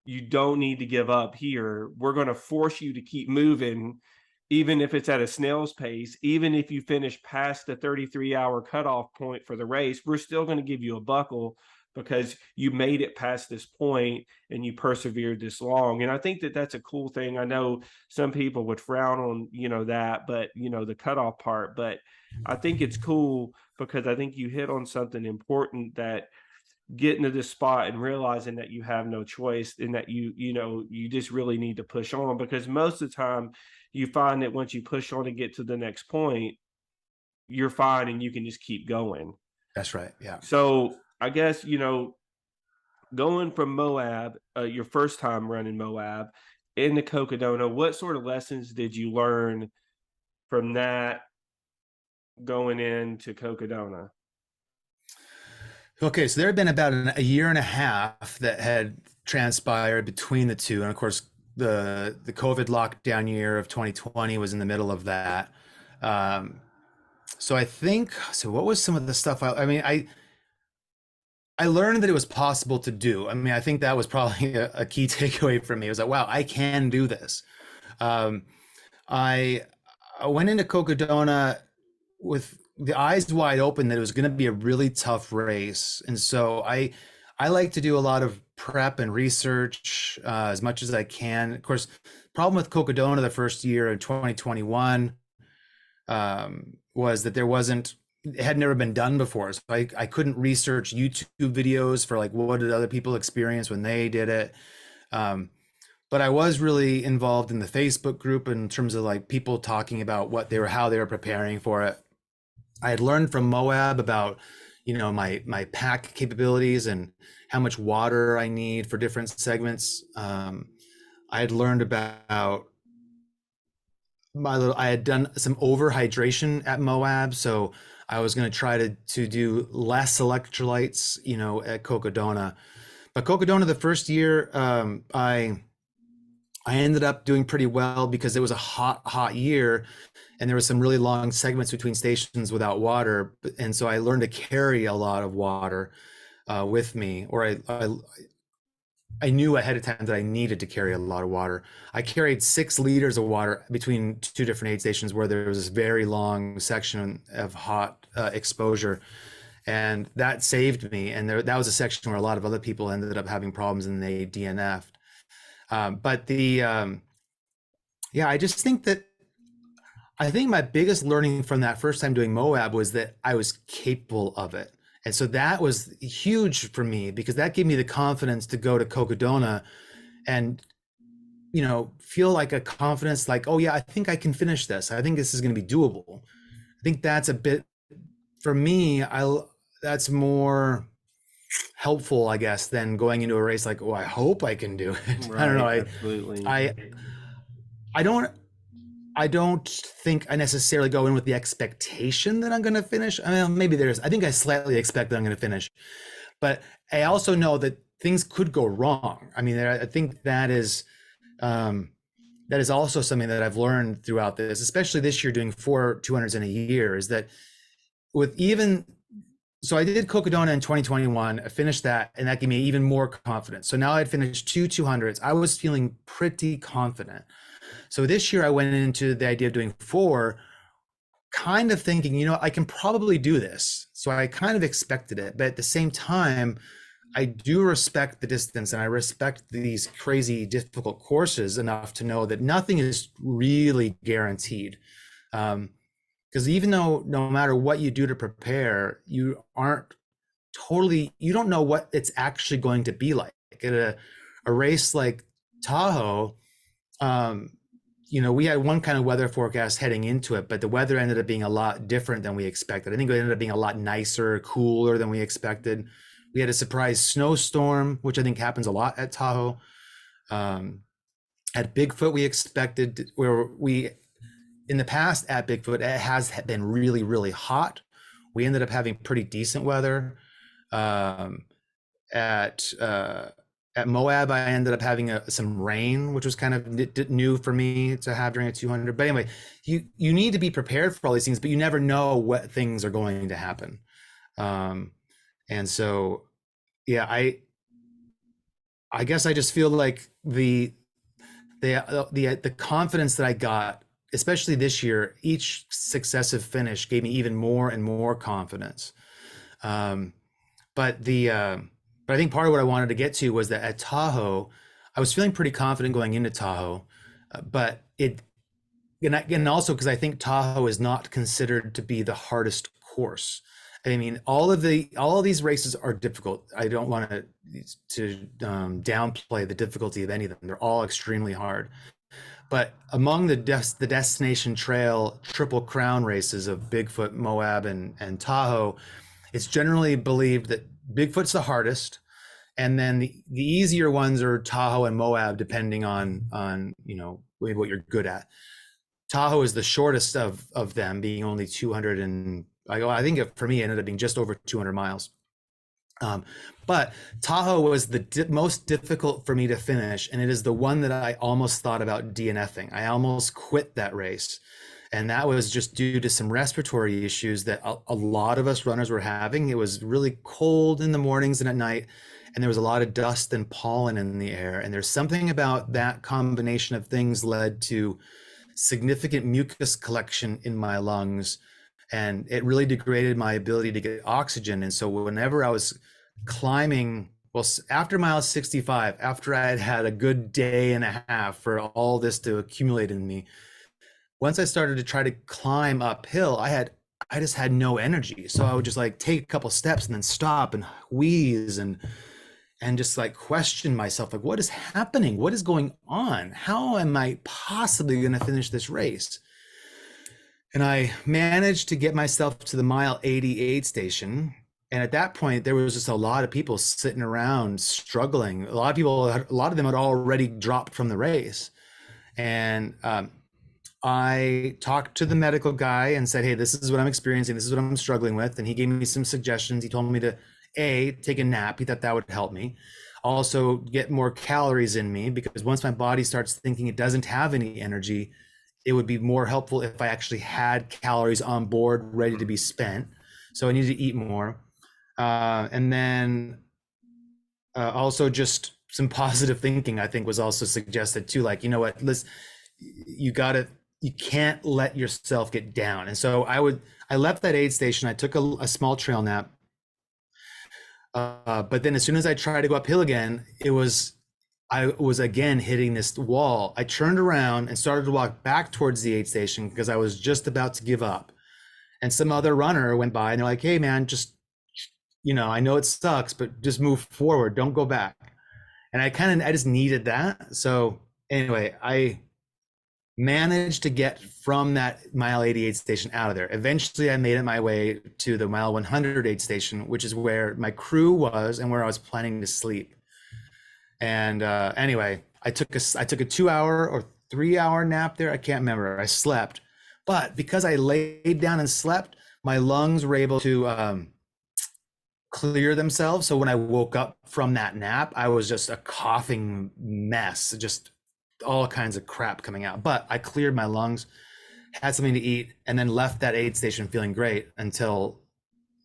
S1: you don't need to give up here. We're going to force you to keep moving, even if it's at a snail's pace. Even if you finish past the 33-hour cutoff point for the race, we're still going to give you a buckle, because you made it past this point and you persevered this long. And I think that that's a cool thing. I know some people would frown on, that, but, the cutoff part, but I think it's cool because I think you hit on something important, that getting to this spot and realizing that you have no choice, and that you just really need to push on, because most of the time you find that once you push on and get to the next point, you're fine and you can just keep going.
S2: That's right. Yeah.
S1: So I guess, going from Moab, your first time running Moab into Cocodona, what sort of lessons did you learn from that going into Cocodona?
S2: Okay, so there had been about a year and a half that had transpired between the two, and of course, the COVID lockdown year of 2020 was in the middle of that. Um, so I think so. What was some of the stuff? I mean, I learned that it was possible to do. I mean, I think that was probably a key takeaway for me. It was like, wow, I can do this. Um, I I went into Cocodona with the eyes wide open that it was going to be a really tough race, and so I like to do a lot of prep and research as much as I can. Of course, problem with Cocodona the first year in 2021 was that there wasn't it had never been done before, so I couldn't research YouTube videos for like what did other people experience when they did it. Um, but I was really involved in the Facebook group in terms of like people talking about how they were preparing for it. I had learned from Moab about, my pack capabilities and how much water I need for different segments. I had learned about I had done some overhydration at Moab, so I was going to try to do less electrolytes, at Cocodona. But Cocodona the first year, I ended up doing pretty well because it was a hot year, and there were some really long segments between stations without water, and so I learned to carry a lot of water with me, or I knew ahead of time that I needed to carry a lot of water. I carried 6 liters of water between two different aid stations where there was this very long section of hot exposure, and that saved me. And that was a section where a lot of other people ended up having problems and they DNF'd. But yeah, I think my biggest learning from that first time doing Moab was that I was capable of it. And so that was huge for me because that gave me the confidence to go to Cocodona and, feel like a confidence like, oh yeah, I think I can finish this. I think this is going to be doable. I think that's a bit for me, that's more helpful, I guess, than going into a race like, oh, I hope I can do it. I don't know.
S1: Right, absolutely.
S2: I, I don't, I don't think I necessarily go in with the expectation that I'm going to finish. I mean, I think I slightly expect that I'm going to finish, but I also know that things could go wrong. I mean, I think that is also something that I've learned throughout this, especially this year doing 4 200s in a year, is that with even so I did Cocodona in 2021. I finished that, and that gave me even more confidence. So now I'd finished 2 200s. I was feeling pretty confident. So this year I went into the idea of doing 4, kind of thinking, I can probably do this. So I kind of expected it, but at the same time, I do respect the distance and I respect these crazy difficult courses enough to know that nothing is really guaranteed. Because even though no matter what you do to prepare, you don't know what it's actually going to be like. At a race like Tahoe, we had one kind of weather forecast heading into it, but the weather ended up being a lot different than we expected. I think it ended up being a lot nicer, cooler than we expected. We had a surprise snowstorm, which I think happens a lot at Tahoe. At Bigfoot, we expected in the past at Bigfoot, it has been really, really hot. We ended up having pretty decent weather. Um, at Moab, I ended up having some rain, which was kind of new for me to have during a 200. But anyway, you need to be prepared for all these things, but you never know what things are going to happen. And so, yeah, I guess I just feel like the confidence that I got, especially this year, each successive finish gave me even more and more confidence. But But I think part of what I wanted to get to was that at Tahoe, I was feeling pretty confident going into Tahoe, but it and also because I think Tahoe is not considered to be the hardest course. I mean, all of these races are difficult. I don't want to downplay the difficulty of any of them. They're all extremely hard. But among the destination trail triple crown races of Bigfoot, Moab, and Tahoe, it's generally believed that Bigfoot's the hardest, and then the easier ones are Tahoe and Moab, depending on what you're good at. Tahoe is the shortest of them, being only 200 and I think for me it ended up being just over 200 miles. Um, but Tahoe was the most difficult for me to finish, and it is the one that I almost thought about DNFing. I almost quit that race, and that was just due to some respiratory issues that a lot of us runners were having. It was really cold in the mornings and at night, and there was a lot of dust and pollen in the air. And there's something about that combination of things led to significant mucus collection in my lungs, and it really degraded my ability to get oxygen. And so whenever I was climbing, well, after mile 65, after I had had a good day and a half for all this to accumulate in me, once I started to try to climb uphill, I just had no energy. So I would just like take a couple steps and then stop and wheeze and just like question myself, like, what is happening? What is going on? How am I possibly going to finish this race? And I managed to get myself to the mile 88 station. And at that point, there was just a lot of people sitting around struggling. A lot of them had already dropped from the race. And I talked to the medical guy and said, hey, this is what I'm experiencing. This is what I'm struggling with. And he gave me some suggestions. He told me to take a nap. He thought that would help me. Also get more calories in me, because once my body starts thinking it doesn't have any energy, it would be more helpful if I actually had calories on board ready to be spent. So I needed to eat more. And then also just some positive thinking, I think, was also suggested too. Like, you know what, listen, you can't let yourself get down. And so I left that aid station. I took a small trail nap. But then as soon as I tried to go uphill again, I was again hitting this wall. I turned around and started to walk back towards the aid station because I was just about to give up. And some other runner went by and they're like, hey man, just, I know it sucks, but just move forward. Don't go back. And I just needed that. So anyway, I managed to get from that mile 88 station out of there. Eventually I made it my way to the mile 100 aid station, which is where my crew was and where I was planning to sleep. And anyway, I took a 2 hour or 3 hour nap there. I can't remember. I slept, but because I laid down and slept, my lungs were able to clear themselves. So when I woke up from that nap, I was just a coughing mess, just all kinds of crap coming out. But I cleared my lungs, had something to eat, and then left that aid station feeling great until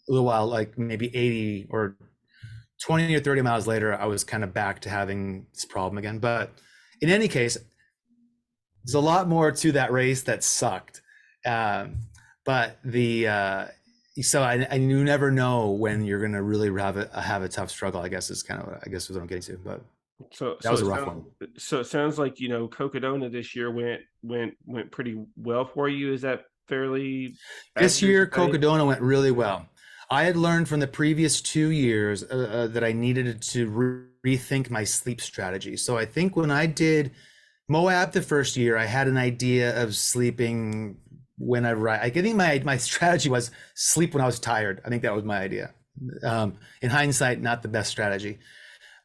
S2: a little while, like maybe 80 or 20 or 30 miles later, I was kind of back to having this problem again. But in any case, there's a lot more to that race that sucked. But so you never know when you're going to really have a tough struggle, I guess is kind of what I'm getting to. But
S1: So
S2: that
S1: so
S2: was a
S1: it
S2: rough
S1: sounds
S2: one.
S1: so it sounds like, Cocodona this year went pretty well for you. Is that fairly
S2: This
S1: accurate to
S2: year,
S1: say?
S2: Cocodona went really well. I had learned from the previous 2 years that I needed to rethink my sleep strategy. So I think when I did Moab the first year, I had an idea of sleeping whenever I think my strategy was sleep when I was tired. I think that was my idea. In hindsight, not the best strategy.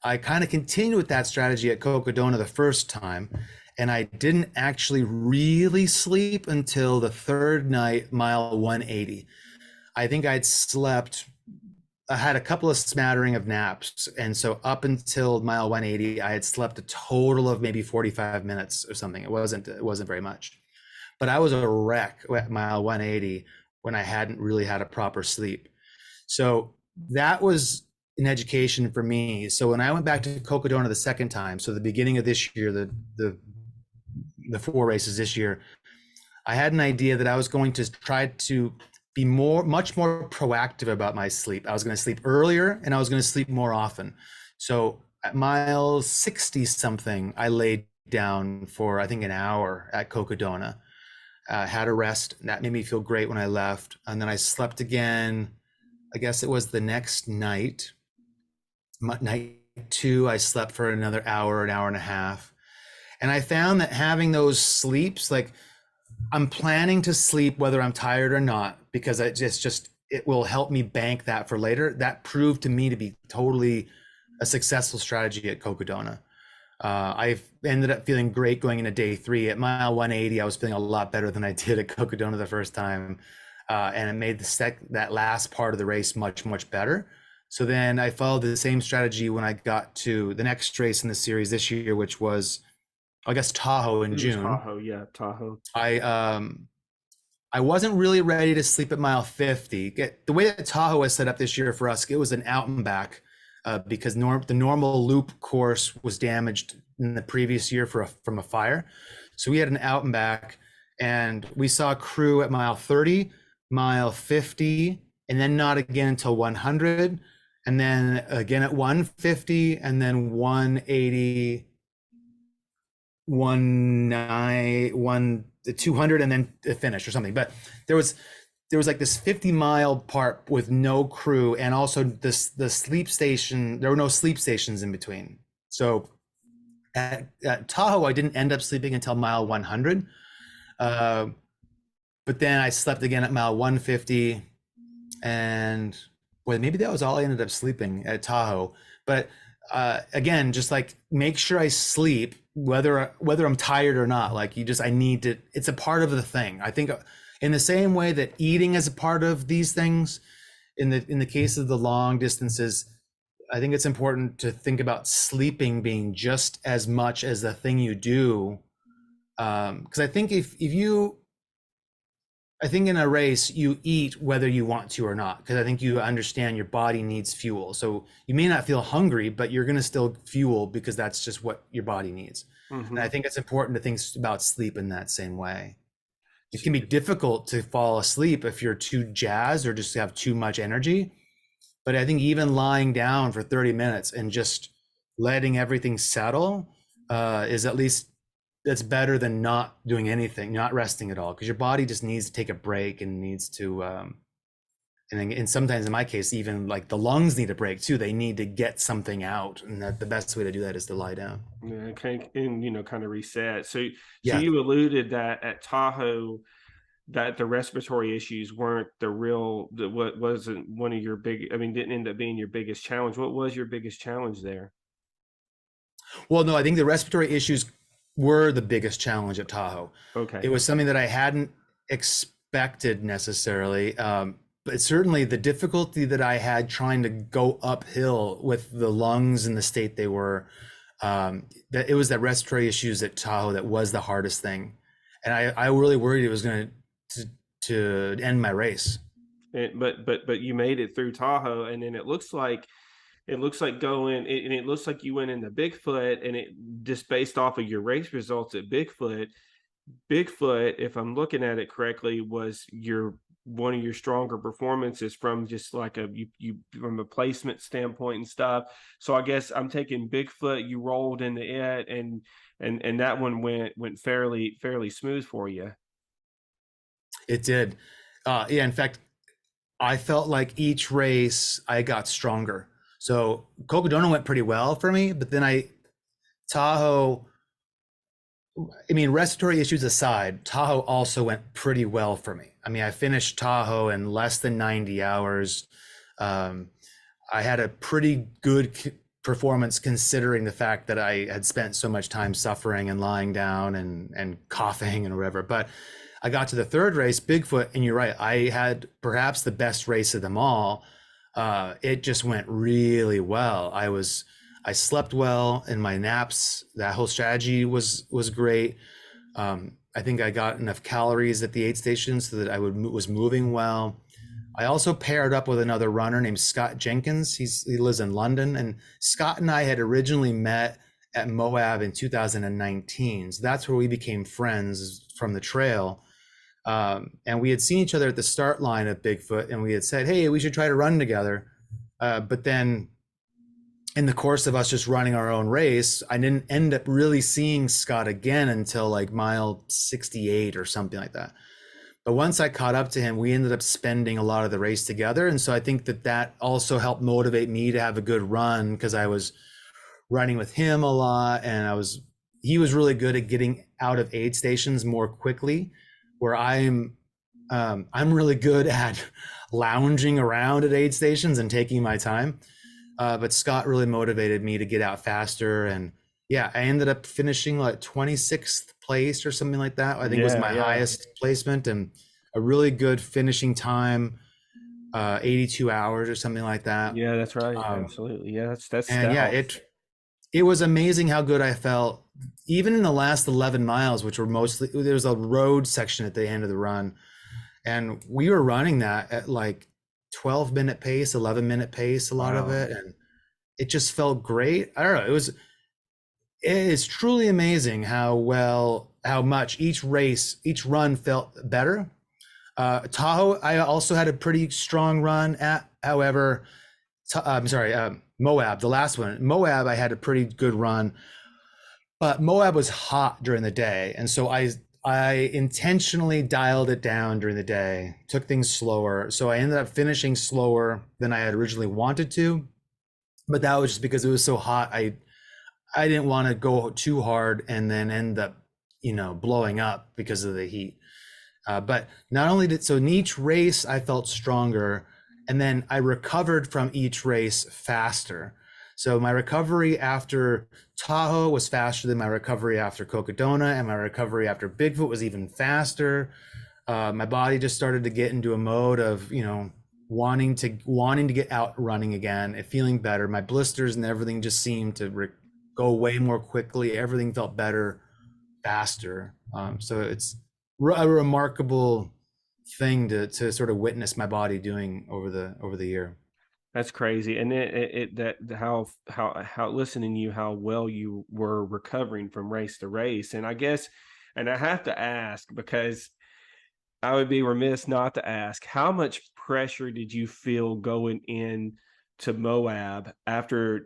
S2: I kind of continued with that strategy at Cocodona the first time, and I didn't actually really sleep until the third night, mile 180. I think I had a couple of smattering of naps. And so up until mile 180, I had slept a total of maybe 45 minutes or something. It wasn't very much. But I was a wreck at mile 180 when I hadn't really had a proper sleep. So that was an education for me. So when I went back to Cocodona the second time, so the beginning of this year, the 4 races this year, I had an idea that I was going to try to be much more proactive about my sleep. I was going to sleep earlier and I was going to sleep more often. So at mile 60 something, I laid down for, I think, an hour at Cocodona, had a rest. And that made me feel great when I left. And then I slept again. I guess it was the next night, night two, I slept for another hour, an hour and a half. And I found that having those sleeps, like I'm planning to sleep whether I'm tired or not, because it will help me bank that for later. That proved to me to be totally a successful strategy at Cocodona. I've ended up feeling great going into day three. At mile 180, I was feeling a lot better than I did at Cocodona the first time. And it made that last part of the race much, much better. So then I followed the same strategy when I got to the next race in the series this year, which was, I guess, Tahoe in
S1: It was
S2: June.
S1: Tahoe, yeah, Tahoe.
S2: I I wasn't really ready to sleep at mile 50. The way that Tahoe was set up this year for us, it was an out and back, because the normal loop course was damaged in the previous year from a fire. So we had an out and back, and we saw crew at mile 30, mile 50, and then not again until 100, and then again at 150, and then 180, 200, and then the finish or something. But there was like this 50-mile part with no crew, and also the sleep station. There were no sleep stations in between. So at Tahoe, I didn't end up sleeping until mile 100. But then I slept again at mile 150, and well, maybe that was all I ended up sleeping at Tahoe. But again, just like make sure I sleep whether I'm tired or not. Like I need to. It's a part of the thing. I think in the same way that eating is a part of these things, in the case of the long distances, I think it's important to think about sleeping being just as much as the thing you do. Because I think I think in a race, you eat whether you want to or not, because I think you understand your body needs fuel. So you may not feel hungry, but you're going to still fuel because that's just what your body needs. And I
S1: Mm-hmm.
S2: think it's important to think about sleep in that same way. It can be difficult to fall asleep if you're too jazzed or just have too much energy. But I think even lying down for 30 minutes and just letting everything settle is at least that's better than not doing anything, not resting at all, because your body just needs to take a break and needs to and sometimes in my case, even like the lungs need a break too. They need to get something out, and that the best way to do that is to lie down.
S1: Yeah, okay, and kind of reset. So
S2: Yeah.
S1: you alluded that at Tahoe that the respiratory issues weren't what wasn't one of your big. I mean, didn't end up being your biggest challenge. What was your biggest challenge there?
S2: Well, no, I think the respiratory issues were the biggest challenge at Tahoe. It
S1: Okay.
S2: was something that I hadn't expected necessarily. But certainly the difficulty that I had trying to go uphill with the lungs in the state they were, that it was that respiratory issues at Tahoe that was the hardest thing. And I really worried it was going to end my race.
S1: But you made it through Tahoe, and then it looks like and it looks like you went into Bigfoot, and it just based off of your race results at Bigfoot, if I'm looking at it correctly, was your one of your stronger performances from just like you from a placement standpoint and stuff. So I guess I'm taking Bigfoot. You rolled into it, and that one went fairly smooth for you.
S2: It did. Yeah, in fact, I felt like each race I got stronger. So Cocodona went pretty well for me, but then Tahoe, I mean, respiratory issues aside, Tahoe also went pretty well for me. I mean, I finished Tahoe in less than 90 hours. Um, I had a pretty good performance considering the fact that I had spent so much time suffering and lying down and coughing and whatever. But I got to the third race, Bigfoot, and you're right. I had perhaps the best race of them all. It just went really well. I slept well in my naps. That whole strategy was great. I think I got enough calories at the aid station so that I was moving well. I also paired up with another runner named Scott Jenkins. He lives in London, and Scott and I had originally met at Moab in 2019. So that's where we became friends from the trail. And we had seen each other at the start line of Bigfoot, and we had said, "Hey, we should try to run together." But then, in the course of us just running our own race, I didn't end up really seeing Scott again until like mile 68 or something like that. But once I caught up to him, we ended up spending a lot of the race together, and so I think that that also helped motivate me to have a good run because I was running with him a lot, and he was really good at getting out of aid stations more quickly, where I'm really good at lounging around at aid stations and taking my time. But Scott really motivated me to get out faster, and yeah, I ended up finishing like 26th place or something like that. I think was
S1: Yeah,
S2: my
S1: yeah.
S2: highest placement, and a really good finishing time, 82 hours or something like that.
S1: Yeah, that's right.
S2: Um,
S1: Absolutely. Yeah, that's
S2: and yeah,
S1: stout.
S2: it was amazing how good I felt, even in the last 11 miles, which were mostly, there was a road section at the end of the run. And we were running that at like 12-minute pace, 11-minute pace, a lot of
S1: Wow.
S2: it. And it just felt great. I don't know. It is truly amazing how much each run felt better. Tahoe, I also had a pretty strong run at. However, I'm sorry, Moab, the last one. Moab, I had a pretty good run, but Moab was hot during the day, and so I intentionally dialed it down during the day, took things slower. So I ended up finishing slower than I had originally wanted to, but that was just because it was so hot. I didn't want to go too hard and then end up, blowing up because of the heat. But not only did so in each race I felt stronger, and then I recovered from each race faster. So my recovery after Tahoe was faster than my recovery after Cocodona, and my recovery after Bigfoot was even faster. My body just started to get into a mode of wanting to get out running again and feeling better. My blisters and everything just seemed to go away more quickly. Everything felt better faster. So it's a remarkable thing to sort of witness my body doing over the year.
S1: That's crazy. And that how listening to you, how well you were recovering from race to race. And I guess, and I have to ask because I would be remiss not to ask, how much pressure did you feel going in to Moab after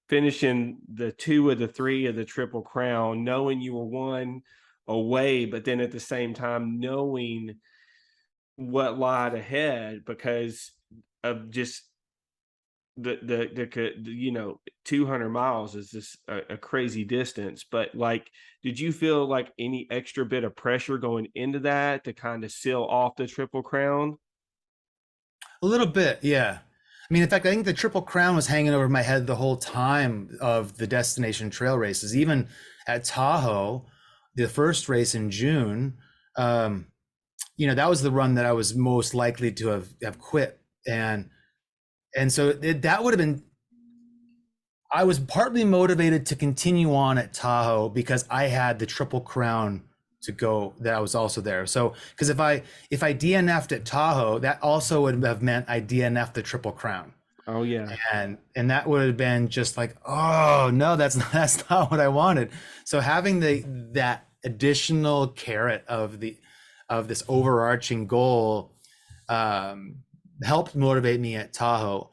S1: finishing the 2 of the 3 of the Triple Crown, knowing you were 1 away, but then at the same time knowing what lied ahead because of just the 200 miles is just a crazy distance, but, like, did you feel, like, any extra bit of pressure going into that to kinda seal off the Triple Crown?
S2: A little bit, yeah. I mean, in fact, I think the Triple Crown was hanging over my head the whole time of the destination trail races. Even at Tahoe, the first race in June, um, that was the run that I was most likely to have quit, and so that would have been. I was partly motivated to continue on at Tahoe because I had the Triple Crown to go. That was also there. So because if I DNF'd at Tahoe, that also would have meant I DNF'd the Triple Crown,
S1: Oh, yeah.
S2: and that would have been just like, oh no, that's not what I wanted. So having that additional carrot of this overarching goal helped motivate me at Tahoe.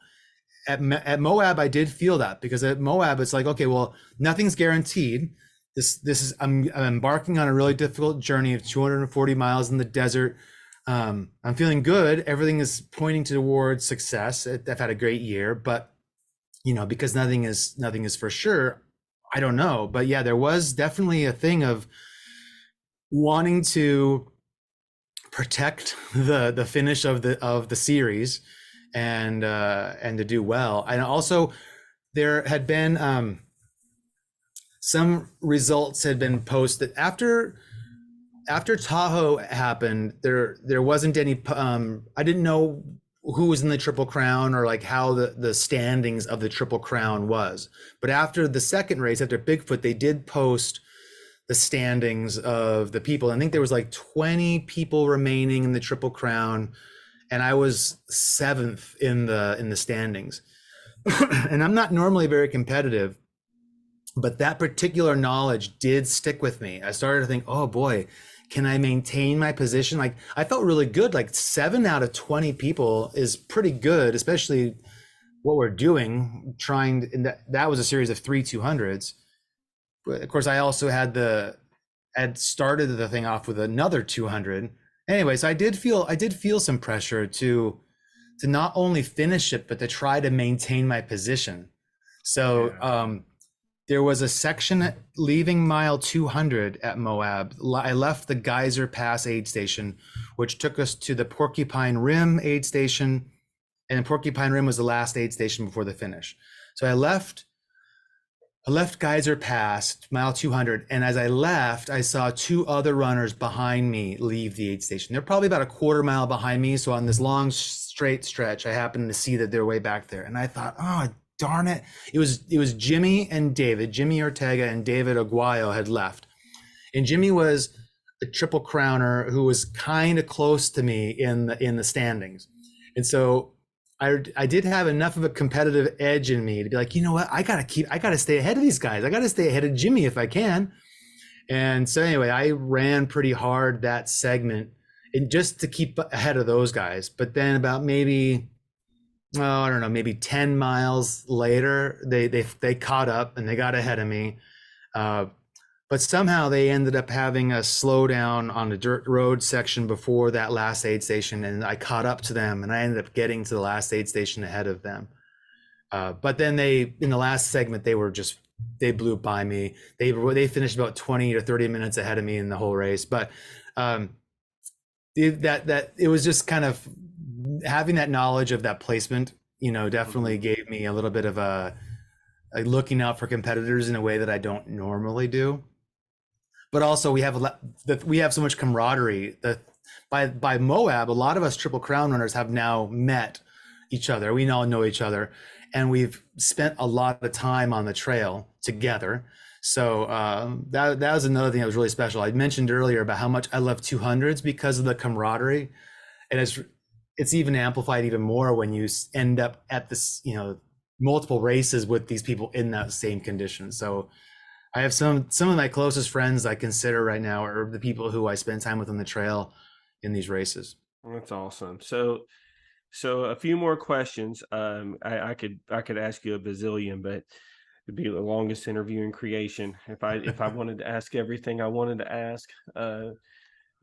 S2: At Moab, I did feel that because at Moab, it's like, okay, well, nothing's guaranteed. This is I'm embarking on a really difficult journey of 240 miles in the desert. I'm feeling good. Everything is pointing towards success. I've had a great year, but because nothing is for sure. I don't know, but yeah, there was definitely a thing of wanting to protect the finish of the series and to do well. And also there had been some results had been posted after Tahoe happened. There wasn't any. I didn't know who was in the Triple Crown or like how the standings of the Triple Crown was. But after the second race, after Bigfoot, they did post the standings of the people. I think there was like 20 people remaining in the Triple Crown, and I was seventh in the standings. And I'm not normally very competitive, but that particular knowledge did stick with me. I started to think, oh boy, can I maintain my position? Like I felt really good. Like 7 out of 20 people is pretty good, especially what we're doing. And that was a series of 3 200s. But of course, I also had started the thing off with another 200. Anyway, so I did feel some pressure to not only finish it but to try to maintain my position. So
S1: Yeah.
S2: there was a section leaving mile 200 at Moab. I left the Geyser Pass aid station, which took us to the Porcupine Rim aid station, and Porcupine Rim was the last aid station before the finish. So I left Geyser Pass, mile 200, and as I left, I saw two other runners behind me leave the aid station. They're probably about a quarter mile behind me. So on this long straight stretch, I happened to see that they're way back there, and I thought, oh darn it! It was Jimmy and David, Jimmy Ortega and David Aguayo had left, and Jimmy was a triple crowner who was kind of close to me in the standings, and so I did have enough of a competitive edge in me to be like, you know what, I gotta stay ahead of these guys. I gotta stay ahead of Jimmy if I can. And so anyway, I ran pretty hard that segment and just to keep ahead of those guys. But then about maybe, oh, I don't know, maybe 10 miles later, they caught up and they got ahead of me. Uh, but somehow they ended up having a slowdown on the dirt road section before that last aid station, and I caught up to them, and I ended up getting to the last aid station ahead of them. But then in the last segment, they blew by me. They finished about 20 to 30 minutes ahead of me in the whole race. But um, that it was just kind of having that knowledge of that placement, definitely
S1: Mhm.
S2: gave me a little bit of a looking out for competitors in a way that I don't normally do. But also we have so much camaraderie that by Moab, a lot of us Triple Crown runners have now met each other. We all know each other, and we've spent a lot of time on the trail together. So that was another thing that was really special. I mentioned earlier about how much I love 200s because of the camaraderie, and it's even amplified even more when you end up at this, multiple races with these people in that same condition. So I have some of my closest friends I consider right now are the people who I spend time with on the trail in these races.
S1: That's awesome. So a few more questions. I could ask you a bazillion, but it'd be the longest interview in creation if I wanted to ask everything I wanted to ask.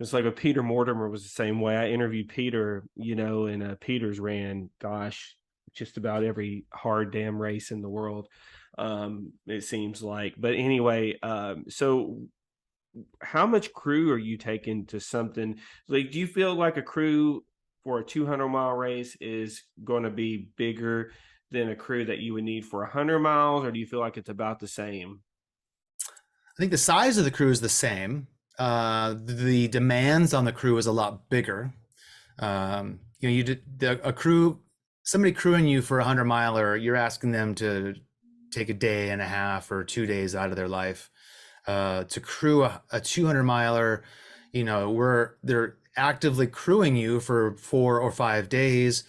S1: It's like a Peter Mortimer was the same way. I interviewed Peter, and Peter's ran, gosh, just about every hard damn race in the world. It seems like. But anyway, so how much crew are you taking to something? Like, do you feel like a crew for a 200-mile race is going to be bigger than a crew that you would need for 100 miles, or do you feel like it's about the same?
S2: I think the size of the crew is the same. The demands on the crew is a lot bigger. A crew, somebody crewing you for a 100 miler, you're asking them to take a day and a half or 2 days out of their life. To crew a 200 miler, they're actively crewing you for 4 or 5 days,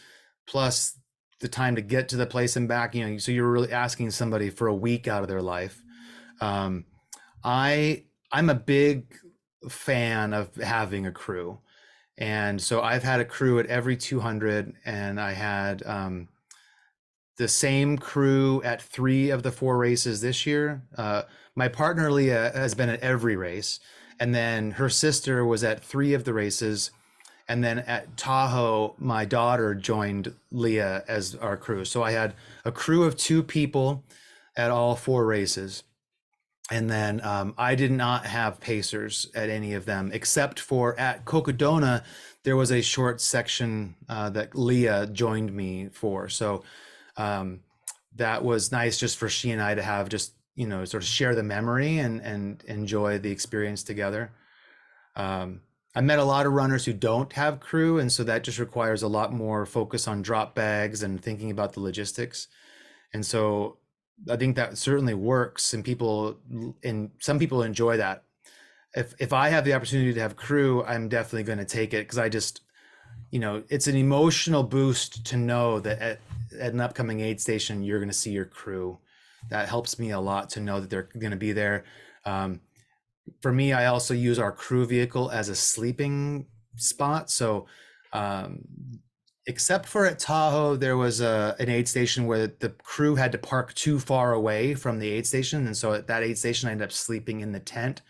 S2: plus the time to get to the place and back. So you're really asking somebody for a week out of their life. Um, I'm a big fan of having a crew, and so I've had a crew at every 200, and I had the same crew at 3 of the 4 races this year. My partner Leah has been at every race, and then her sister was at 3 of the races, and then at Tahoe, my daughter joined Leah as our crew. So I had a crew of 2 people at all 4 races. And then I did not have pacers at any of them, except for at Cocodona, there was a short section that Leah joined me for. So um, that was nice just for she and I to have just, sort of share the memory and enjoy the experience together. I met a lot of runners who don't have crew, and so that just requires a lot more focus on drop bags and thinking about the logistics. And so I think that certainly works, and some people enjoy that. If I have the opportunity to have crew, I'm definitely going to take it because it's an emotional boost to know that at an upcoming aid station, you're going to see your crew. That helps me a lot to know that they're going to be there. Um, for me, I also use our crew vehicle as a sleeping spot. So, um, except for at Tahoe, there was an aid station where the crew had to park too far away from the aid station, and so at that aid station, I ended up sleeping in the tent.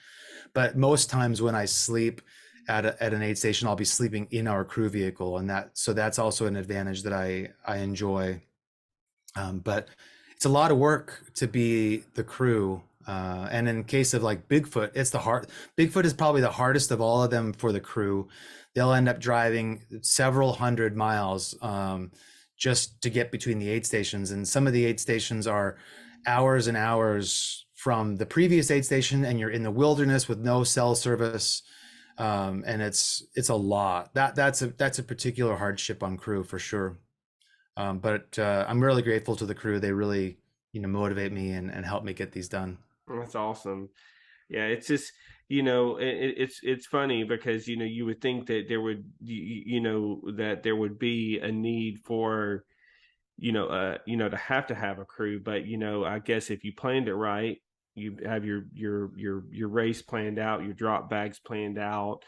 S2: But most times when I sleep at an aid station, I'll be sleeping in our crew vehicle, and that's also an advantage that I enjoy. But it's a lot of work to be the crew. And in case of like Bigfoot, it's the hard. Bigfoot is probably the hardest of all of them for the crew. They'll end up driving several hundred miles just to get between the aid stations, and some of the aid stations are hours and hours from the previous aid station, and you're in the wilderness with no cell service. And it's a lot. That's a particular hardship on crew for sure. But I'm really grateful to the crew. They really, motivate me and help me get these done.
S1: That's awesome. Yeah, it's just it's funny because you would think that there would that there would be a need for to have a crew, but I guess if you planned it right, you have your race planned out, your drop bags planned out.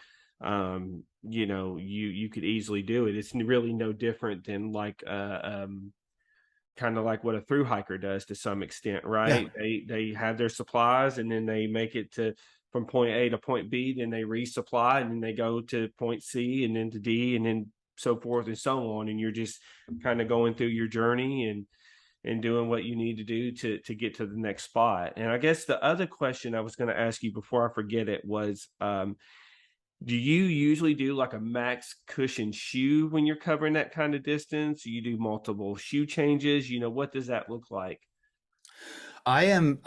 S1: You could easily do it. It's really no different than like kind of like what a through hiker does to some extent,
S2: Yeah.
S1: right? They have their supplies and then they make it to from point A to point B, then they resupply and then they go to point C and then to D and then so forth and so on. And you're just kind of going through your journey and doing what you need to do to get to the next spot. And I guess the other question I was going to ask you before I forget it was do you usually do like a max cushion shoe when you're covering that kind of distance? You do multiple shoe changes? What does that look like?
S2: I'm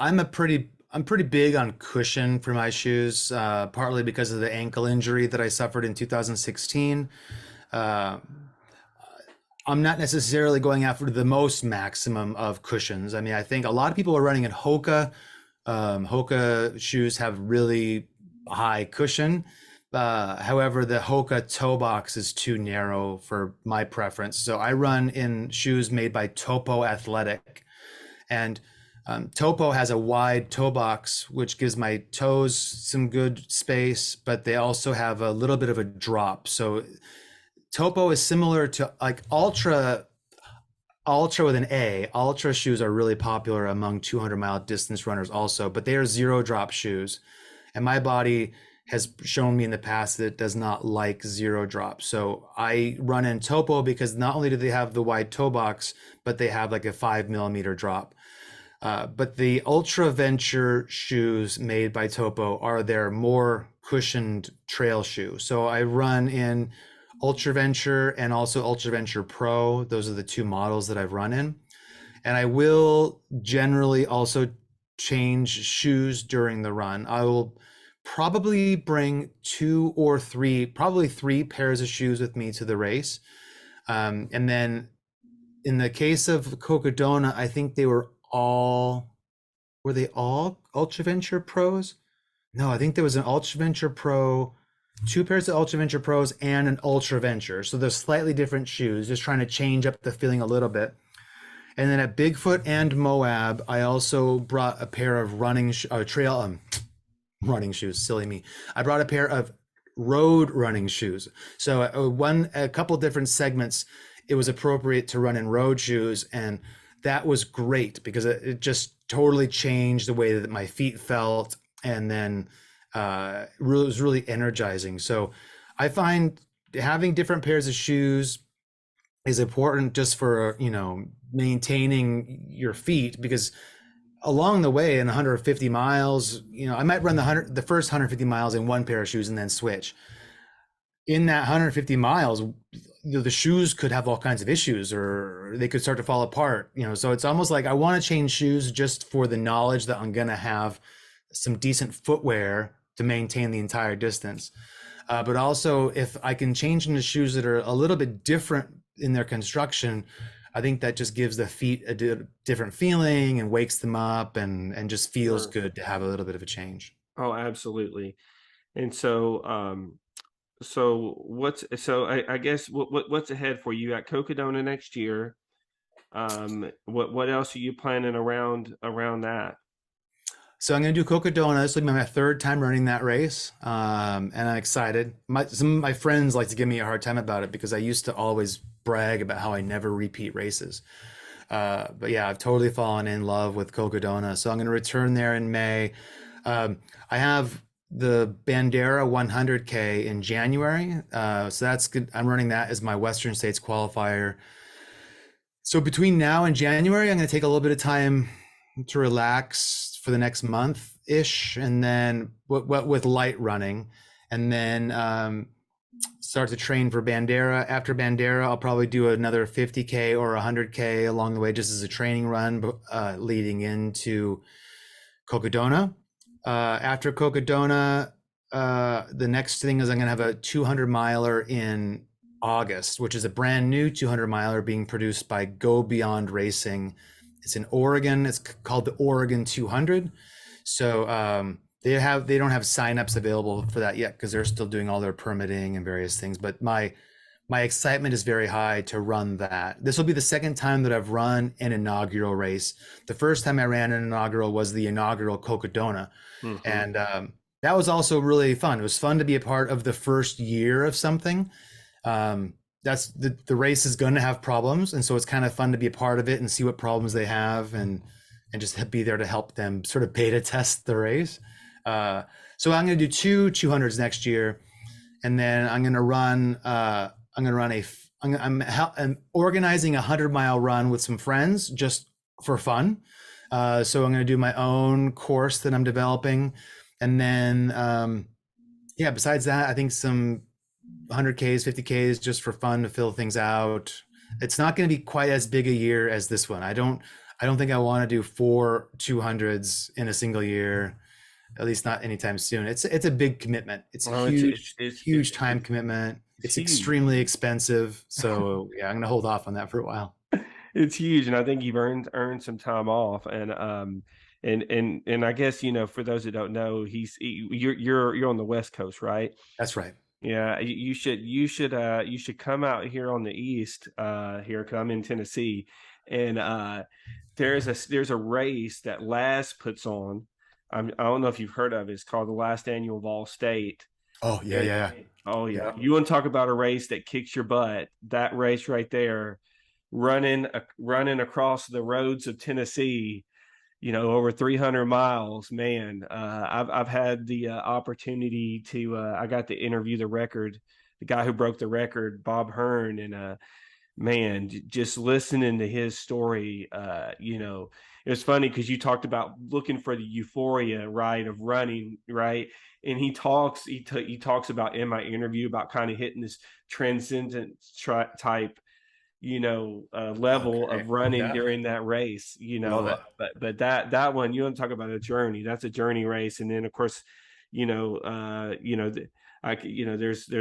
S2: pretty big on cushion for my shoes, partly because of the ankle injury that I suffered in 2016. Uh, I'm not necessarily going after the most maximum of cushions. I mean, I think a lot of people are running at Hoka. Hoka shoes have really high cushion. However, the Hoka toe box is too narrow for my preference. So I run in shoes made by Topo Athletic. And Topo has a wide toe box, which gives my toes some good space, but they also have a little bit of a drop. So Topo is similar to like Ultra with an A. Ultra shoes are really popular among 200-mile distance runners also, but they are zero drop shoes. And my body has shown me in the past that it does not like zero drop. So I run in Topo because not only do they have the wide toe box, but they have like a 5 millimeter drop. But the Ultra Venture shoes made by Topo are their more cushioned trail shoe. So I run in Ultra Venture and also Ultra Venture Pro. Those are the two models that I've run in. And I will generally also change shoes during the run. I will probably bring probably three pairs of shoes with me to the race. And then in the case of Cocodona, I think were they all Ultra Venture Pros? No, I think there was an Ultra Venture Pro, two pairs of Ultra Venture Pros, and an Ultra Venture. So they're slightly different shoes, just trying to change up the feeling a little bit. And then at Bigfoot and Moab, I also brought a pair of running shoes. Silly me. I brought a pair of road running shoes. So a couple different segments, it was appropriate to run in road shoes, and that was great because it just totally changed the way that my feet felt, and then it was really energizing. So I find having different pairs of shoes is important just for maintaining your feet, because along the way in 150 miles, I might run the first 150 miles in one pair of shoes and then switch. In that 150 miles, the shoes could have all kinds of issues, or they could start to fall apart. So it's almost like I want to change shoes just for the knowledge that I'm going to have some decent footwear to maintain the entire distance. But also, if I can change into shoes that are a little bit different in their construction, I think that just gives the feet a different feeling and wakes them up, and just feels
S1: Sure.
S2: good to have a little bit of a change.
S1: Oh, absolutely. And so I guess what's ahead for you at Cocodona next year? What else are you planning around that?
S2: So I'm going to do Cocodona. This will be my third time running that race, and I'm excited. Some of my friends like to give me a hard time about it because I used to always brag about how I never repeat races. But yeah, I've totally fallen in love with Cocodona. So I'm going to return there in May. I have the Bandera 100K in January. So that's good. I'm running that as my Western States qualifier. So between now and January, I'm going to take a little bit of time to relax for the next month ish, and then what with light running, and then start to train for Bandera. After Bandera, I'll probably do another 50K or 100K along the way, just as a training run, leading into Cocodona. After Cocodona, the next thing is I'm going to have a 200 miler in August, which is a brand new 200 miler being produced by Go Beyond Racing. It's in Oregon. It's called the Oregon 200. So they don't have signups available for that yet because they're still doing all their permitting and various things. But my excitement is very high to run that. This will be the second time that I've run an inaugural race. The first time I ran an inaugural was the inaugural Cocodona,
S1: Hmm.
S2: and that was also really fun. It was fun to be a part of the first year of something. That's the race is going to have problems, and so it's kind of fun to be a part of it and see what problems they have, and just be there to help them sort of beta test the race. So I'm going to do two 200s next year, and then I'm going to run. I'm going to run a. I'm organizing a 100-mile run with some friends just for fun. So I'm going to do my own course that I'm developing, and then yeah. Besides that, I think some 100Ks, 50Ks just for fun to fill things out. It's not going to be quite as big a year as this one. I don't think I want to do four 200s in a single year, at least not anytime soon. It's a big commitment. It's a
S1: Well,
S2: huge time commitment.
S1: it's
S2: It's
S1: huge.
S2: extremely expensive. So yeah, I'm going to hold off on that for a while.
S1: It's huge, and I think you've earned some time off, and and I guess for those that don't know, you're on the West Coast, right?
S2: That's right.
S1: Yeah, you should come out here on the east here, 'cause I'm in Tennessee, and there's a race that Last puts on. I don't know if you've heard of it. It's called the last annual Vol State.
S2: Oh yeah,
S1: And
S2: yeah,
S1: oh yeah,
S2: yeah.
S1: you want to talk about a race that kicks your butt? That race right there, running across the roads of Tennessee, over 300 miles, man. I've had the opportunity to I got to interview the guy who broke the record, Bob Hearn, and man, just listening to his story, it was funny because you talked about looking for the euphoria, right, of running, right, and he talks about in my interview about kind of hitting this transcendent type level
S2: Okay.
S1: of running
S2: Yeah.
S1: during that race,
S2: Love it.
S1: but that one, you want to talk about a journey. That's a journey race. And then of course, there's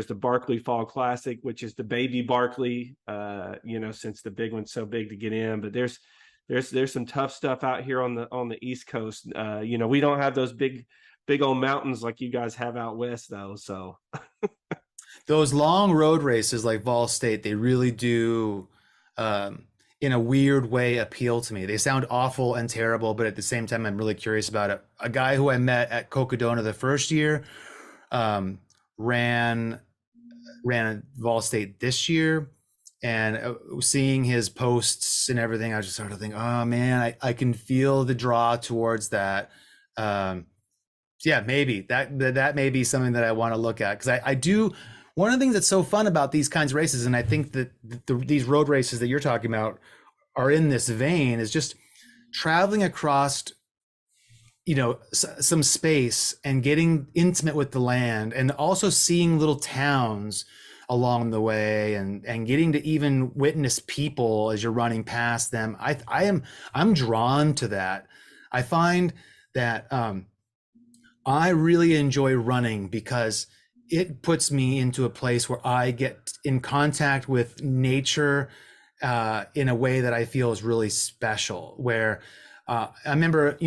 S1: the Barkley Fall Classic, which is the baby Barkley, since the big one's so big to get in. But there's some tough stuff out here on the East Coast. We don't have those big old mountains like you guys have out west though. So
S2: Those long road races like Vol State, they really do, in a weird way, appeal to me. They sound awful and terrible, but at the same time, I'm really curious about it. A guy who I met at Cocodona the first year, um, ran ran Vol State this year, and seeing his posts and everything, I just started to think, oh man, I can feel the draw towards that. Um, yeah, maybe that may be something that I want to look at because I do. One of the things that's so fun about these kinds of races, and I think that these road races that you're talking about are in this vein, is just traveling across, some space and getting intimate with the land, and also seeing little towns along the way, and getting to even witness people as you're running past them. I'm drawn to that. I find that I really enjoy running because it puts me into a place where I get in contact with nature in a way that I feel is really special. Where I remember,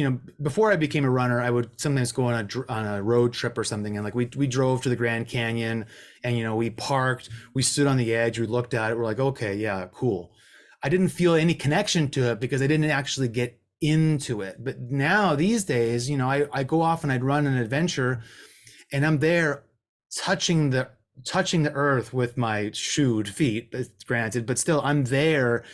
S2: before I became a runner, I would sometimes go on a road trip or something, and like we drove to the Grand Canyon, and we parked, we stood on the edge, we looked at it, we're like, okay, yeah, cool. I didn't feel any connection to it because I didn't actually get into it. But now these days, I go off and I'd run an adventure, and I'm there touching the earth with my shoed feet, granted, but still I'm there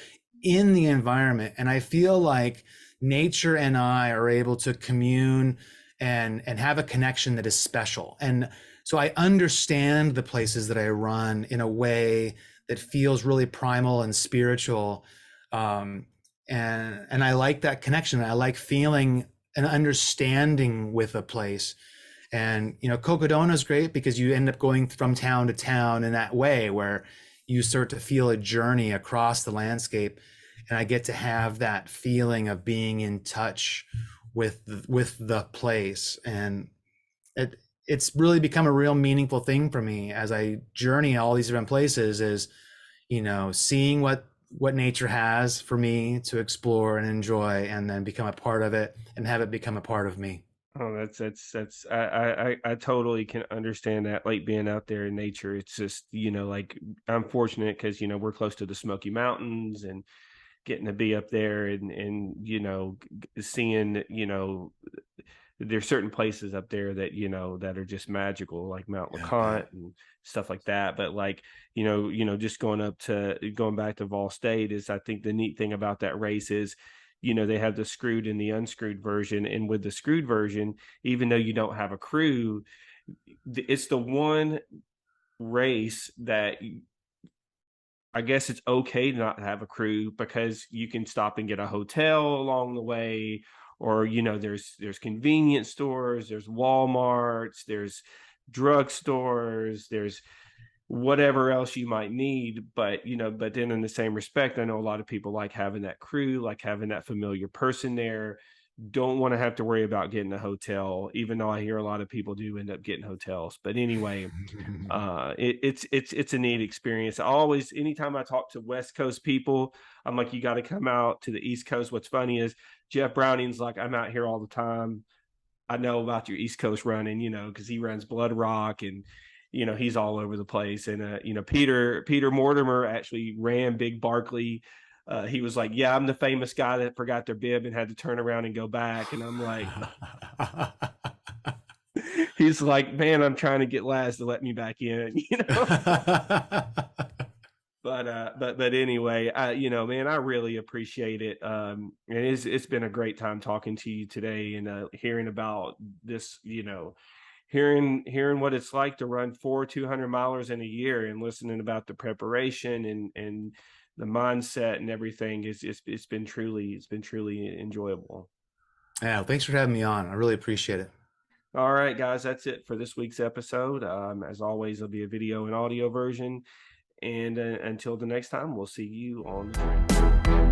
S2: in the environment, and I feel like nature and I are able to commune and have a connection that is special. And so I understand the places that I run in a way that feels really primal and spiritual. Um, and I like that connection. I like feeling an understanding with a place. And Cocodona is great because you end up going from town to town in that way, where you start to feel a journey across the landscape, and I get to have that feeling of being in touch with the place. And it's really become a real meaningful thing for me as I journey all these different places, is seeing what nature has for me to explore and enjoy, and then become a part of it and have it become a part of me.
S1: Oh, that's I totally can understand that. Like being out there in nature, it's just like I'm fortunate because we're close to the Smoky Mountains and getting to be up there and seeing there's certain places up there that that are just magical, like Mount
S2: Yeah, I bet.
S1: LeConte and stuff like that. But like just going back to Vol State, is I think the neat thing about that race is they have the screwed and the unscrewed version, and with the screwed version, even though you don't have a crew, it's the one race that I guess it's okay to not have a crew because you can stop and get a hotel along the way, or there's convenience stores, there's Walmarts, there's drugstores, there's whatever else you might need. But but then in the same respect, I know a lot of people like having that crew, like having that familiar person there, don't want to have to worry about getting a hotel, even though I hear a lot of people do end up getting hotels. But anyway, it's a neat experience. I always, anytime I talk to West Coast people, I'm like, you got to come out to the East Coast. What's funny is Jeff Browning's like, I'm out here all the time. I know about your East Coast running, because he runs Blood Rock, and he's all over the place. And Peter Mortimer actually ran Big Barkley. He was like, yeah, I'm the famous guy that forgot their bib and had to turn around and go back. And I'm like, he's like, man, I'm trying to get Laz to let me back in. But anyway, man, I really appreciate it. And it's been a great time talking to you today, and hearing about this, hearing what it's like to run 200 milers in a year, and listening about the preparation and the mindset and everything is it's been truly enjoyable.
S2: Yeah, thanks for having me on. I really appreciate it.
S1: All right, guys, that's it for this week's episode. As always, there'll be a video and audio version. And until the next time, we'll see you on the trail.